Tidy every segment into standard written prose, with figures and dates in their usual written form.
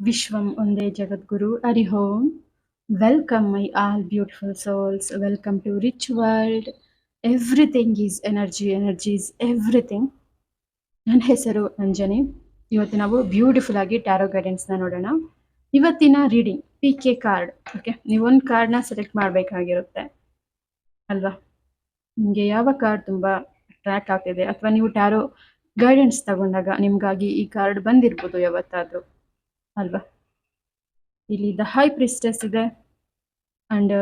Vishwam Onde Jagadguru Hari Om. Welcome, my all beautiful souls. Welcome to Rich World. Everything is energy. Energy is everything. ನನ್ನ ಹೆಸರು ಅಂಜನಿ. ಇವತ್ತು ನಾವು beautiful ಆಗಿ taro ಗೈಡೆನ್ಸ್ನ ನೋಡೋಣ. ಇವತ್ತಿನ reading PK card. Okay, ನೀವೊಂದು ಕಾರ್ಡ್ನ ಸೆಲೆಕ್ಟ್ ಮಾಡಬೇಕಾಗಿರುತ್ತೆ ಅಲ್ವಾ? ನಿಮಗೆ ಯಾವ ಕಾರ್ಡ್ ತುಂಬ ಅಟ್ರಾಕ್ಟ್ ಆಗ್ತಿದೆ, ಅಥವಾ ನೀವು ಟ್ಯಾರೋ ಗೈಡೆನ್ಸ್ ತಗೊಂಡಾಗ ನಿಮಗಾಗಿ ಈ ಕಾರ್ಡ್ ಬಂದಿರ್ಬೋದು ಯಾವತ್ತಾದರೂ ಅಲ್ವಾ? ಇಲ್ಲಿ ದ ಹೈ ಪ್ರಿಸ್ಟೆಸ್ ಇದೆ, ಅಂಡ್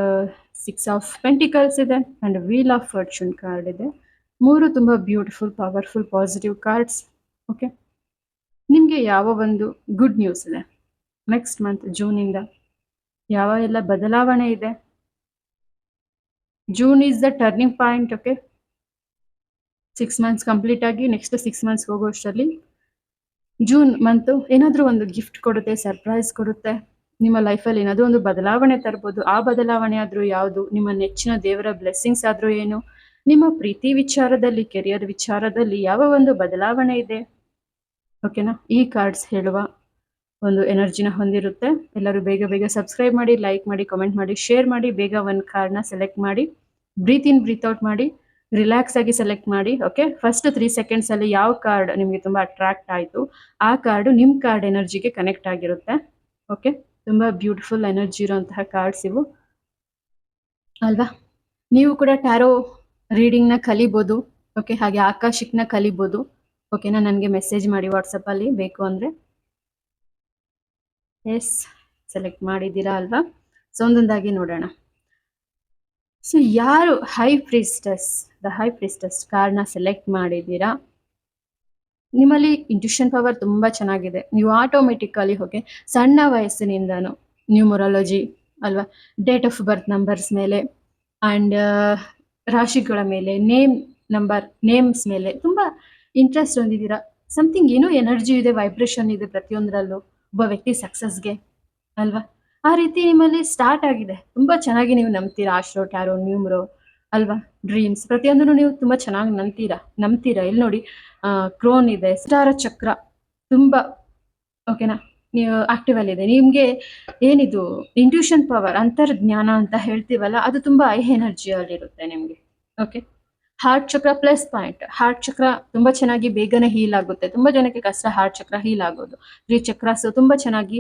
6 ಆಫ್ ಪೆಂಟಿಕಲ್ಸ್ ಇದೆ, and wheel of fortune card ಇದೆ. ಮೂರು ತುಂಬ beautiful, powerful, positive cards. Okay, ನಿಮಗೆ ಯಾವ ಒಂದು ಗುಡ್ ನ್ಯೂಸ್ ಇದೆ ನೆಕ್ಸ್ಟ್ ಮಂತ್ ಜೂನಿಂದ, ಯಾವ ಎಲ್ಲ ಬದಲಾವಣೆ ಇದೆ? June is the turning point. Okay, 6 months complete ಆಗಿ ನೆಕ್ಸ್ಟ್ 6 ಮಂತ್ಸ್ ಹೋಗೋಷ್ಟರಲ್ಲಿ ಜೂನ್ ಮಂತು ಏನಾದರೂ ಒಂದು ಗಿಫ್ಟ್ ಕೊಡುತ್ತೆ, ಸರ್ಪ್ರೈಸ್ ಕೊಡುತ್ತೆ. ನಿಮ್ಮ ಲೈಫಲ್ಲಿ ಏನಾದರೂ ಒಂದು ಬದಲಾವಣೆ ತರ್ಬೋದು. ಆ ಬದಲಾವಣೆ ಆದರೂ ಯಾವುದು? ನಿಮ್ಮ ನೆಚ್ಚಿನ ದೇವರ ಬ್ಲೆಸ್ಸಿಂಗ್ಸ್ ಆದರೂ ಏನು? ನಿಮ್ಮ ಪ್ರೀತಿ ವಿಚಾರದಲ್ಲಿ, ಕೆರಿಯರ್ ವಿಚಾರದಲ್ಲಿ ಯಾವ ಒಂದು ಬದಲಾವಣೆ ಇದೆ? ಓಕೆನಾ? ಈ ಕಾರ್ಡ್ಸ್ ಹೇಳುವ ಒಂದು ಎನರ್ಜಿನ ಹೊಂದಿರುತ್ತೆ. ಎಲ್ಲರೂ ಬೇಗ ಬೇಗ ಸಬ್ಸ್ಕ್ರೈಬ್ ಮಾಡಿ, ಲೈಕ್ ಮಾಡಿ, ಕಾಮೆಂಟ್ ಮಾಡಿ, ಶೇರ್ ಮಾಡಿ. ಬೇಗ ಒಂದು ಕಾರ್ಡ್ನ ಸೆಲೆಕ್ಟ್ ಮಾಡಿ, ಬ್ರೀತ್ ಇನ್ ಬ್ರೀತ್ ಔಟ್ ಮಾಡಿ, ರಿಲ್ಯಾಕ್ಸ್ ಆಗಿ ಸೆಲೆಕ್ಟ್ ಮಾಡಿ. ಓಕೆ, ಫಸ್ಟ್ 3 ಸೆಕೆಂಡ್ಸಲ್ಲಿ ಯಾವ ಕಾರ್ಡ್ ನಿಮಗೆ ತುಂಬ ಅಟ್ರಾಕ್ಟ್ ಆಯಿತು ಆ ಕಾರ್ಡು ನಿಮ್ಮ ಕಾರ್ಡ್ ಎನರ್ಜಿಗೆ ಕನೆಕ್ಟ್ ಆಗಿರುತ್ತೆ. ಓಕೆ, ತುಂಬ ಬ್ಯೂಟಿಫುಲ್ ಎನರ್ಜಿ ಇರುವಂತಹ ಕಾರ್ಡ್ಸ್ ಇವು ಅಲ್ವಾ? ನೀವು ಕೂಡ ಟ್ಯಾರೋ ರೀಡಿಂಗ್ನ ಕಲಿಬೋದು. ಓಕೆ, ಹಾಗೆ ಆಕಾಶಿಕ್ನ ಕಲಿಬೋದು. ಓಕೆನಾ? ನನಗೆ ಮೆಸೇಜ್ ಮಾಡಿ ವಾಟ್ಸಪ್ಪಲ್ಲಿ ಬೇಕು ಅಂದರೆ. ಎಸ್, ಸೆಲೆಕ್ಟ್ ಮಾಡಿದ್ದೀರಾ ಅಲ್ವಾ? ಸೊ ಒಂದೊಂದಾಗಿ ನೋಡೋಣ. ಸೊ ಯಾರು ದ ಹೈ ಪ್ರಿಸ್ಟೆಸ್ ಕಾರ್ಡ್ನ ಸೆಲೆಕ್ಟ್ ಮಾಡಿದ್ದೀರಾ, ನಿಮ್ಮಲ್ಲಿ ಇಂಟ್ಯೂಷನ್ ಪವರ್ ತುಂಬ ಚೆನ್ನಾಗಿದೆ. ನೀವು ಆಟೋಮೆಟಿಕಲಿ ಓಕೆ, ಸಣ್ಣ ವಯಸ್ಸಿನಿಂದನೂ ನ್ಯೂಮರಾಲಜಿ ಅಲ್ವಾ, ಡೇಟ್ ಆಫ್ ಬರ್ತ್ ನಂಬರ್ಸ್ ಮೇಲೆ, ಆ್ಯಂಡ್ ರಾಶಿಗಳ ಮೇಲೆ, ನೇಮ್ಸ್ ಮೇಲೆ ತುಂಬ ಇಂಟ್ರೆಸ್ಟ್ ಹೊಂದಿದ್ದೀರಾ. ಸಮಥಿಂಗ್ ಏನೋ ಎನರ್ಜಿ ಇದೆ, ವೈಬ್ರೇಷನ್ ಇದೆ ಪ್ರತಿಯೊಂದರಲ್ಲೂ ಒಬ್ಬ ವ್ಯಕ್ತಿ ಸಕ್ಸಸ್ಗೆ ಅಲ್ವಾ? ಆ ರೀತಿ ನಿಮ್ಮಲ್ಲಿ ಸ್ಟಾರ್ಟ್ ಆಗಿದೆ. ತುಂಬ ಚೆನ್ನಾಗಿ ನೀವು ನಂಬ್ತೀರಾ ಆಸ್ಟ್ರೋ, ಟ್ಯಾರೋ, ನ್ಯೂಮ್ರೋ ಅಲ್ವಾ, ಡ್ರೀಮ್ಸ್ ಪ್ರತಿಯೊಂದನ್ನು ನೀವು ತುಂಬ ಚೆನ್ನಾಗಿ ನಂಬ್ತೀರಾ. ಇಲ್ಲಿ ನೋಡಿ, ಕ್ರೋನ್ ಇದೆ, ಸ್ಟಾರ ಚಕ್ರ ತುಂಬ ಓಕೆನಾ, ನೀವು ಆಕ್ಟಿವ್ ಅಲ್ಲಿದೆ. ನಿಮಗೆ ಏನಿದು ಇಂಟ್ಯೂಷನ್ ಪವರ್, ಅಂತರ್ಜ್ಞಾನ ಅಂತ ಹೇಳ್ತೀವಲ್ಲ, ಅದು ತುಂಬ ಹೈ ಎನರ್ಜಿಯಲ್ಲಿರುತ್ತೆ ನಿಮಗೆ. ಓಕೆ, ಹಾರ್ಟ್ ಚಕ್ರ ಪ್ಲಸ್ ಪಾಯಿಂಟ್. ಹಾರ್ಟ್ ಚಕ್ರ ತುಂಬ ಚೆನ್ನಾಗಿ ಬೇಗನೆ ಹೀಲ್ ಆಗುತ್ತೆ. ತುಂಬ ಜನಕ್ಕೆ ಕಷ್ಟ ಹಾರ್ಟ್ ಚಕ್ರ ಹೀಲ್ ಆಗೋದು. 3 ಚಕ್ರಾಸ್ ತುಂಬ ಚೆನ್ನಾಗಿ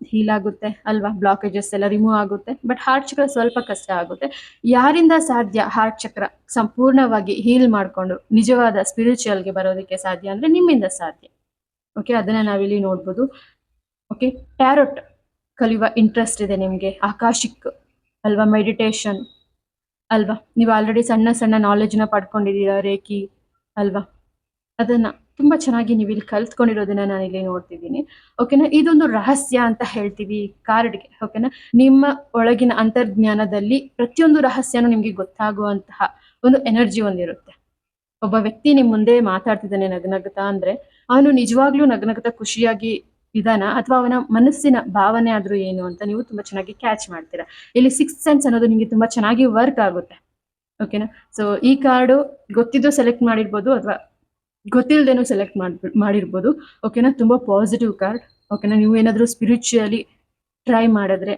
ಹೀಲ್ ಆಗುತ್ತೆ ಅಲ್ವಾ, ಬ್ಲಾಕೇಜಸ್ ಎಲ್ಲ ರಿಮೂವ್ ಆಗುತ್ತೆ. ಬಟ್ ಹಾರ್ಟ್ ಚಕ್ರ ಸ್ವಲ್ಪ ಕಷ್ಟ ಆಗುತ್ತೆ. ಯಾರಿಂದ ಸಾಧ್ಯ ಹಾರ್ಟ್ ಚಕ್ರ ಸಂಪೂರ್ಣವಾಗಿ ಹೀಲ್ ಮಾಡಿಕೊಂಡು ನಿಜವಾದ ಸ್ಪಿರಿಚುವಲ್ಗೆ ಬರೋದಕ್ಕೆ ಸಾಧ್ಯ ಅಂದರೆ ನಿಮ್ಮಿಂದ ಸಾಧ್ಯ. ಓಕೆ, ಅದನ್ನು ನಾವಿಲ್ಲಿ ನೋಡ್ಬೋದು. ಓಕೆ, ಟ್ಯಾರೋಟ್ ಕಲಿಯುವ ಇಂಟ್ರೆಸ್ಟ್ ಇದೆ ನಿಮಗೆ, ಆಕಾಶಿಕ್ ಅಲ್ವಾ, ಮೆಡಿಟೇಷನ್ ಅಲ್ವಾ, ನೀವು ಆಲ್ರೆಡಿ ಸಣ್ಣ ಸಣ್ಣ ನಾಲೆಜ್ನ ಪಡ್ಕೊಂಡಿದ್ದೀರಾ, ರೇಖಿ ಅಲ್ವಾ, ಅದನ್ನು ತುಂಬ ಚೆನ್ನಾಗಿ ನೀವು ಇಲ್ಲಿ ಕಲ್ತ್ಕೊಂಡಿರೋದನ್ನ ನಾನು ಇಲ್ಲಿ ನೋಡ್ತಿದ್ದೀನಿ. ಓಕೆನಾ? ಇದೊಂದು ರಹಸ್ಯ ಅಂತ ಹೇಳ್ತೀವಿ ಕಾರ್ಡ್ಗೆ. ಓಕೆನಾ? ನಿಮ್ಮ ಒಳಗಿನ ಅಂತರ್ಜ್ಞಾನದಲ್ಲಿ ಪ್ರತಿಯೊಂದು ರಹಸ್ಯನೂ ನಿಮಗೆ ಗೊತ್ತಾಗುವಂತಹ ಒಂದು ಎನರ್ಜಿ ಒಂದಿರುತ್ತೆ. ಒಬ್ಬ ವ್ಯಕ್ತಿ ನಿಮ್ಮ ಮುಂದೆ ಮಾತಾಡ್ತಿದ್ದಾನೆ ನಗನಗ್ತಾ ಅಂದರೆ ಅವನು ನಿಜವಾಗ್ಲೂ ನಗನಗ್ತಾ ಖುಷಿಯಾಗಿ ಇದಾನ, ಅಥವಾ ಅವನ ಮನಸ್ಸಿನ ಭಾವನೆ ಆದ್ರೂ ಏನು ಅಂತ ನೀವು ತುಂಬಾ ಚೆನ್ನಾಗಿ ಕ್ಯಾಚ್ ಮಾಡ್ತೀರಾ. ಇಲ್ಲಿ 6th ಸೆನ್ಸ್ ಅನ್ನೋದು ನಿಮಗೆ ತುಂಬಾ ಚೆನ್ನಾಗಿ ವರ್ಕ್ ಆಗುತ್ತೆ. ಓಕೆನಾ? ಸೊ ಈ ಕಾರ್ಡು ಗೊತ್ತಿದ್ದು ಸೆಲೆಕ್ಟ್ ಮಾಡಿರ್ಬೋದು, ಅಥವಾ ಗೊತ್ತಿಲ್ಲದೇನು ಸೆಲೆಕ್ಟ್ ಮಾಡಿರ್ಬೋದು. ಓಕೆನಾ? ತುಂಬಾ ಪಾಸಿಟಿವ್ ಕಾರ್ಡ್. ಓಕೆನಾ? ನೀವು ಏನಾದರೂ ಸ್ಪಿರಿಚುಯಲಿ ಟ್ರೈ ಮಾಡಿದ್ರೆ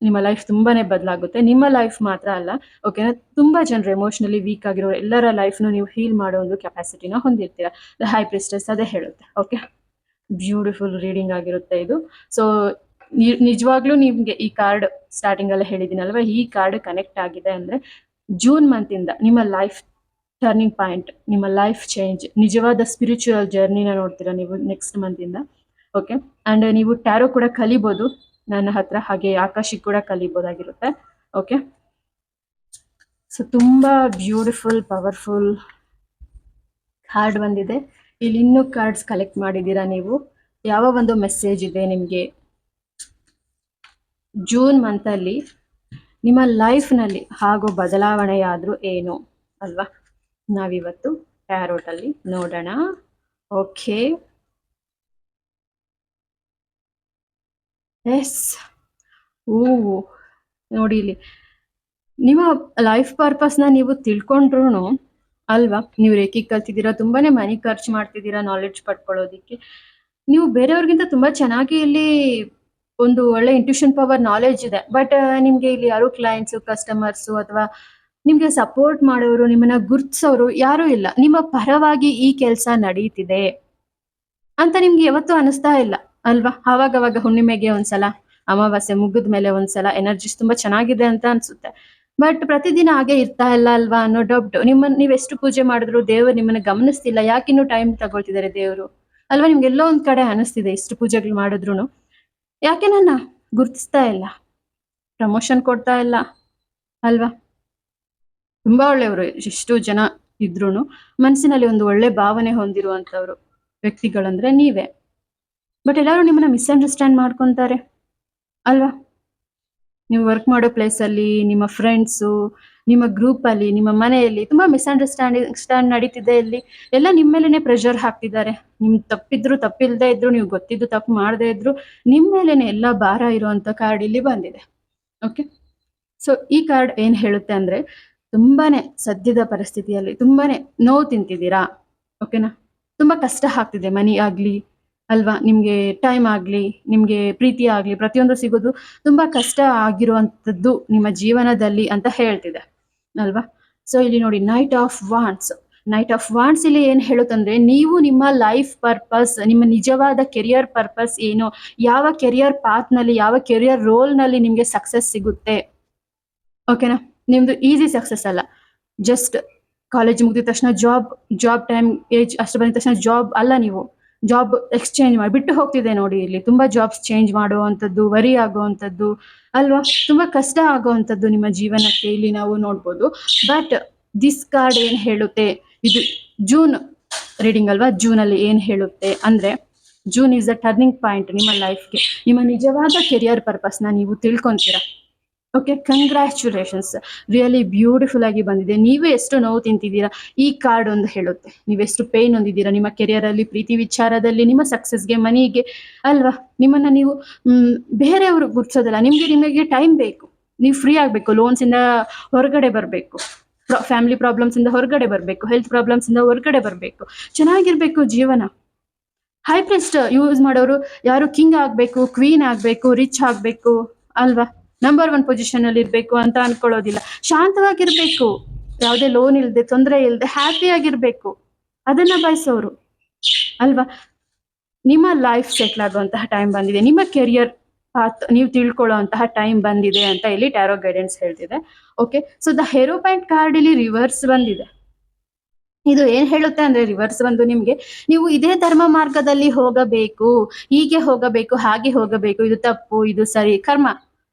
ನಿಮ್ಮ ಲೈಫ್ ತುಂಬಾನೇ ಬದಲಾಗುತ್ತೆ. ನಿಮ್ಮ ಲೈಫ್ ಮಾತ್ರ ಅಲ್ಲ, ಓಕೆನಾ, ತುಂಬಾ ಜನರು ಎಮೋಷನಲಿ ವೀಕ್ ಆಗಿರೋ ಎಲ್ಲರ ಲೈಫ್ನು ನೀವು ಹೀಲ್ ಮಾಡೋ ಒಂದು ಕೆಪಾಸಿಟಿನ ಹೊಂದಿರ್ತೀರಾ. ದ ಹೈ ಪ್ರಿಸ್ಟೆಸ್ ಅದೇ ಹೇಳುತ್ತೆ. ಓಕೆ, ಬ್ಯೂಟಿಫುಲ್ ರೀಡಿಂಗ್ ಆಗಿರುತ್ತೆ ಇದು. ಸೊ ನಿಜವಾಗ್ಲೂ ನಿಮಗೆ ಈ ಕಾರ್ಡ್ ಸ್ಟಾರ್ಟಿಂಗಲ್ಲೇ ಹೇಳಿದ್ದೀನಲ್ವ, ಈ ಕಾರ್ಡ್ ಕನೆಕ್ಟ್ ಆಗಿದೆ ಅಂದರೆ ಜೂನ್ ಮಂತಿಂದ ನಿಮ್ಮ ಲೈಫ್ ಟರ್ನಿಂಗ್ ಪಾಯಿಂಟ್, ನಿಮ್ಮ ಲೈಫ್ ಚೇಂಜ್, ನಿಜವಾದ ಸ್ಪಿರಿಚುವಲ್ ಜರ್ನಿನ ನೋಡ್ತೀರಾ ನೀವು ನೆಕ್ಸ್ಟ್ ಮಂತಿಂದ. ಓಕೆ, ಆ್ಯಂಡ್ ನೀವು ಟ್ಯಾರೋ ಕೂಡ ಕಲಿಬೋದು ನನ್ನ ಹತ್ರ, ಹಾಗೆ ಆಕಾಶಿಕ್ ಕೂಡ ಕಲಿಬೋದಾಗಿರುತ್ತೆ. ಓಕೆ, ಸೊ ತುಂಬ ಬ್ಯೂಟಿಫುಲ್ ಪವರ್ಫುಲ್ ಕಾರ್ಡ್ ಬಂದಿದೆ. ಇಲ್ಲಿ ಇನ್ನೂ ಕಾರ್ಡ್ಸ್ ಕಲೆಕ್ಟ್ ಮಾಡಿದ್ದೀರಾ ನೀವು. ಯಾವ ಒಂದು ಮೆಸೇಜ್ ಇದೆ ನಿಮಗೆ ಜೂನ್ ಮಂತಲ್ಲಿ ನಿಮ್ಮ ಲೈಫ್ನಲ್ಲಿ ಆಗೋ ಬದಲಾವಣೆಯಾದರೂ ಏನು ಅಲ್ವಾ, ನಾವಿವತ್ತು ಟ್ಯಾರೋಟಲ್ಲಿ ನೋಡೋಣ. ಓಕೆ, ಎಸ್, ನೋಡಿ ಇಲ್ಲಿ ನಿಮ್ಮ ಲೈಫ್ ಪರ್ಪಸ್ನ ನೀವು ತಿಳ್ಕೊಂಡ್ರು ಅಲ್ವಾ, ನೀವು ರೇಖಿ ಕಲ್ತಿದ್ದೀರಾ, ತುಂಬಾನೇ ಮನಿ ಖರ್ಚು ಮಾಡ್ತಿದ್ದೀರಾ ನಾಲೆಡ್ಜ್ ಪಡ್ಕೊಳ್ಳೋದಿಕ್ಕೆ. ನೀವು ಬೇರೆಯವ್ರಿಗಿಂತ ತುಂಬಾ ಚೆನ್ನಾಗಿ ಇಲ್ಲಿ ಒಂದು ಒಳ್ಳೆ ಇಂಟ್ಯೂಷನ್ ಪವರ್ ನಾಲೆಡ್ಜ್ ಇದೆ. ಬಟ್ ನಿಮ್ಗೆ ಇಲ್ಲಿ ಯಾರು ಕ್ಲೈಂಟ್ಸು, ಕಸ್ಟಮರ್ಸು ಅಥವಾ ನಿಮ್ಗೆ ಸಪೋರ್ಟ್ ಮಾಡೋರು, ನಿಮ್ಮನ್ನ ಗುರ್ತಿಸೋರು ಯಾರೂ ಇಲ್ಲ. ನಿಮ್ಮ ಪರವಾಗಿ ಈ ಕೆಲಸ ನಡೀತಿದೆ ಅಂತ ನಿಮ್ಗೆ ಯಾವತ್ತೂ ಅನಿಸ್ತಾ ಇಲ್ಲ ಅಲ್ವಾ? ಆವಾಗವಾಗ ಹುಣ್ಣಿಮೆಗೆ ಒಂದ್ಸಲ, ಅಮಾವಾಸ್ಯೆ ಮುಗಿದ ಮೇಲೆ ಒಂದ್ಸಲ ಎನರ್ಜಿಸ್ ತುಂಬಾ ಚೆನ್ನಾಗಿದೆ ಅಂತ ಅನ್ಸುತ್ತೆ. ಬಟ್ ಪ್ರತಿದಿನ ಹಾಗೆ ಇರ್ತಾ ಇಲ್ಲ ಅಲ್ವಾ ಅನ್ನೋ ಡೌಟ್. ನೀವೆಷ್ಟು ಪೂಜೆ ಮಾಡಿದ್ರು ದೇವರು ನಿಮ್ಮನ್ನ ಗಮನಿಸ್ತಿಲ್ಲ. ಯಾಕಿನ್ನು ಟೈಮ್ ತಗೊಳ್ತಿದ್ದಾರೆ ದೇವರು ಅಲ್ವಾ? ನಿಮ್ಗೆ ಎಲ್ಲೋ ಒಂದ್ ಕಡೆ ಅನಿಸ್ತಿದೆ ಇಷ್ಟು ಪೂಜೆಗಳು ಮಾಡಿದ್ರುನು ಯಾಕೆ ನನ್ನ ಗುರ್ತಿಸ್ತಾ ಇಲ್ಲ, ಪ್ರಮೋಷನ್ ಕೊಡ್ತಾ ಇಲ್ಲ ಅಲ್ವಾ? ತುಂಬಾ ಒಳ್ಳೆಯವರು ಎಷ್ಟು ಜನ ಇದ್ರೂನು ಮನಸ್ಸಿನಲ್ಲಿ ಒಂದು ಒಳ್ಳೆ ಭಾವನೆ ಹೊಂದಿರುವಂತವ್ರು ವ್ಯಕ್ತಿಗಳಂದ್ರೆ ನೀವೇ. ಬಟ್ ಎಲ್ಲರೂ ನಿಮ್ಮನ್ನ ಮಿಸ್ಅಂಡರ್ಸ್ಟ್ಯಾಂಡ್ ಮಾಡ್ಕೊಂತಾರೆ ಅಲ್ವಾ? ನೀವು ವರ್ಕ್ ಮಾಡೋ ಪ್ಲೇಸಲ್ಲಿ, ನಿಮ್ಮ ಫ್ರೆಂಡ್ಸು, ನಿಮ್ಮ ಗ್ರೂಪಲ್ಲಿ, ನಿಮ್ಮ ಮನೆಯಲ್ಲಿ ತುಂಬಾ ಮಿಸ್ಅಂಡರ್ಸ್ಟ್ಯಾಂಡ್ ನಡೀತಿದೆ. ಇಲ್ಲಿ ಎಲ್ಲ ನಿಮ್ಮ ಮೇಲೇನೆ ಪ್ರೆಷರ್ ಹಾಕ್ತಿದ್ದಾರೆ. ನಿಮ್ ತಪ್ಪಿದ್ರು ತಪ್ಪಿಲ್ದೇ ಇದ್ರು, ನೀವು ಗೊತ್ತಿದ್ದು ತಪ್ಪು ಮಾಡದೇ ಇದ್ರು ನಿಮ್ಮ ಮೇಲೇನೆ ಎಲ್ಲ ಭಾರ ಇರುವಂತ ಕಾರ್ಡ್ ಇಲ್ಲಿ ಬಂದಿದೆ. ಓಕೆ, ಸೊ ಈ ಕಾರ್ಡ್ ಏನ್ ಹೇಳುತ್ತೆ ಅಂದ್ರೆ, ತುಂಬಾನೇ ಸದ್ಯದ ಪರಿಸ್ಥಿತಿಯಲ್ಲಿ ತುಂಬಾನೇ ನೋವು ತಿಂತಿದ್ದೀರಾ. ಓಕೆನಾ? ತುಂಬಾ ಕಷ್ಟ ಆಗ್ತಿದೆ. ಮನಿ ಆಗ್ಲಿ ಅಲ್ವಾ, ನಿಮ್ಗೆ ಟೈಮ್ ಆಗ್ಲಿ, ನಿಮ್ಗೆ ಪ್ರೀತಿ ಆಗ್ಲಿ, ಪ್ರತಿಯೊಂದು ಸಿಗೋದು ತುಂಬಾ ಕಷ್ಟ ಆಗಿರುವಂತದ್ದು ನಿಮ್ಮ ಜೀವನದಲ್ಲಿ ಅಂತ ಹೇಳ್ತಿದೆ ಅಲ್ವಾ? ಸೊ ಇಲ್ಲಿ ನೋಡಿ, ನೈಟ್ ಆಫ್ ವಾಂಡ್ಸ್ ಇಲ್ಲಿ ಏನ್ ಹೇಳುತ್ತಂದ್ರೆ, ನೀವು ನಿಮ್ಮ ಲೈಫ್ ಪರ್ಪಸ್, ನಿಮ್ಮ ನಿಜವಾದ ಕೆರಿಯರ್ ಪರ್ಪಸ್ ಏನು, ಯಾವ ಕೆರಿಯರ್ ಪಾತ್ ನಲ್ಲಿ, ಯಾವ ಕೆರಿಯರ್ ರೋಲ್ ನಲ್ಲಿ ನಿಮ್ಗೆ ಸಕ್ಸಸ್ ಸಿಗುತ್ತೆ. ಓಕೆನಾ? ನಿಮ್ದು ಈಸಿ ಸಕ್ಸಸ್ ಅಲ್ಲ. ಜಸ್ಟ್ ಕಾಲೇಜ್ ಮುಗಿದ ತಕ್ಷಣ ಜಾಬ್ ಟೈಮ್ ಏಜ್ ಅಷ್ಟು ಬಂದ ತಕ್ಷಣ ಜಾಬ್ ಅಲ್ಲ. ನೀವು ಜಾಬ್ ಎಕ್ಸ್ಚೇಂಜ್ ಮಾಡಿ ಬಿಟ್ಟು ಹೋಗ್ತಿದೆ ನೋಡಿ. ಇಲ್ಲಿ ತುಂಬಾ ಜಾಬ್ಸ್ ಚೇಂಜ್ ಮಾಡುವಂಥದ್ದು, ವರಿ ಆಗುವಂಥದ್ದು ಅಲ್ವಾ, ತುಂಬಾ ಕಷ್ಟ ಆಗುವಂಥದ್ದು ನಿಮ್ಮ ಜೀವನಕ್ಕೆ ಇಲ್ಲಿ ನಾವು ನೋಡ್ಬೋದು. ಬಟ್ ದಿಸ್ ಕಾರ್ಡ್ ಏನ್ ಹೇಳುತ್ತೆ, ಇದು ಜೂನ್ ರೀಡಿಂಗ್ ಅಲ್ವಾ? ಜೂನ್ ಅಲ್ಲಿ ಏನ್ ಹೇಳುತ್ತೆ ಅಂದ್ರೆ, June is a turning point ನಿಮ್ಮ ಲೈಫ್ಗೆ. ನಿಮ್ಮ ನಿಜವಾದ ಕೆರಿಯರ್ ಪರ್ಪಸ್ನ ನೀವು ತಿಳ್ಕೊಂತೀರಾ. ಓಕೆ, ಕಂಗ್ರ್ಯಾಚುಲೇಷನ್ಸ್, ರಿಯಲಿ ಬ್ಯೂಟಿಫುಲ್ ಆಗಿ ಬಂದಿದೆ. ನೀವೇ ಎಷ್ಟು ನೋವು ತಿಂತಿದ್ದೀರಾ ಈ ಕಾರ್ಡ್ ಒಂದು ಹೇಳುತ್ತೆ. ನೀವೆಷ್ಟು ಪೇನ್ ಹೊಂದಿದ್ದೀರಾ ನಿಮ್ಮ ಕೆರಿಯರ್ ಅಲ್ಲಿ, ಪ್ರೀತಿ ವಿಚಾರದಲ್ಲಿ, ನಿಮ್ಮ ಸಕ್ಸಸ್ಗೆ, ಮನಿಗೆ ಅಲ್ವಾ? ನಿಮ್ಮನ್ನ ನೀವು ಬೇರೆಯವರು ಗುರ್ತಿಸೋದಲ್ಲ. ನಿಮಗೆ ಟೈಮ್ ಬೇಕು. ನೀವು ಫ್ರೀ ಆಗ್ಬೇಕು, ಲೋನ್ಸ್ ಇಂದ ಹೊರಗಡೆ ಬರಬೇಕು, ಫ್ಯಾಮಿಲಿ ಪ್ರಾಬ್ಲಮ್ಸ್ ಇಂದ ಹೊರಗಡೆ ಬರಬೇಕು, ಹೆಲ್ತ್ ಪ್ರಾಬ್ಲಮ್ಸ್ ಇಂದ ಹೊರಗಡೆ ಬರಬೇಕು, ಚೆನ್ನಾಗಿರ್ಬೇಕು ಜೀವನ. ಹೈ ಪ್ರಿಸ್ಟ್ ಯೂಸ್ ಮಾಡೋರು ಯಾರು ಕಿಂಗ್ ಆಗ್ಬೇಕು, ಕ್ವೀನ್ ಆಗ್ಬೇಕು, ರಿಚ್ ಆಗ್ಬೇಕು ಅಲ್ವಾ, ನಂಬರ್ 1 ಪೊಸಿಷನ್ ಅಲ್ಲಿ ಇರ್ಬೇಕು ಅಂತ ಅನ್ಕೊಳ್ಳೋದಿಲ್ಲ. ಶಾಂತವಾಗಿರ್ಬೇಕು, ಯಾವುದೇ ಲೋನ್ ಇಲ್ದೆ, ತೊಂದರೆ ಇಲ್ದೆ, ಹ್ಯಾಪಿ ಆಗಿರ್ಬೇಕು, ಅದನ್ನ ಬಯಸೋರು ಅಲ್ವಾ? ನಿಮ್ಮ ಲೈಫ್ ಸೆಟ್ಲ್ ಆಗುವಂತಹ ಟೈಮ್ ಬಂದಿದೆ. ನಿಮ್ಮ ಕೆರಿಯರ್ ಪಾತ್ ನೀವು ತಿಳ್ಕೊಳ್ಳುವಂತಹ ಟೈಮ್ ಬಂದಿದೆ ಅಂತ ಇಲ್ಲಿ ಟ್ಯಾರೋ ಗೈಡೆನ್ಸ್ ಹೇಳ್ತಿದೆ. Okay, so the hierophant card ಇಲ್ಲಿ ರಿವರ್ಸ್ ಬಂದಿದೆ. ಇದು ಏನ್ ಹೇಳುತ್ತೆ ಅಂದ್ರೆ, ರಿವರ್ಸ್ ಬಂದು ನಿಮ್ಗೆ, ನೀವು ಇದೇ ಧರ್ಮ ಮಾರ್ಗದಲ್ಲಿ ಹೋಗಬೇಕು, ಹೀಗೆ ಹೋಗಬೇಕು, ಹಾಗೆ ಹೋಗಬೇಕು, ಇದು ತಪ್ಪು, ಇದು ಸರಿ, ಕರ್ಮ.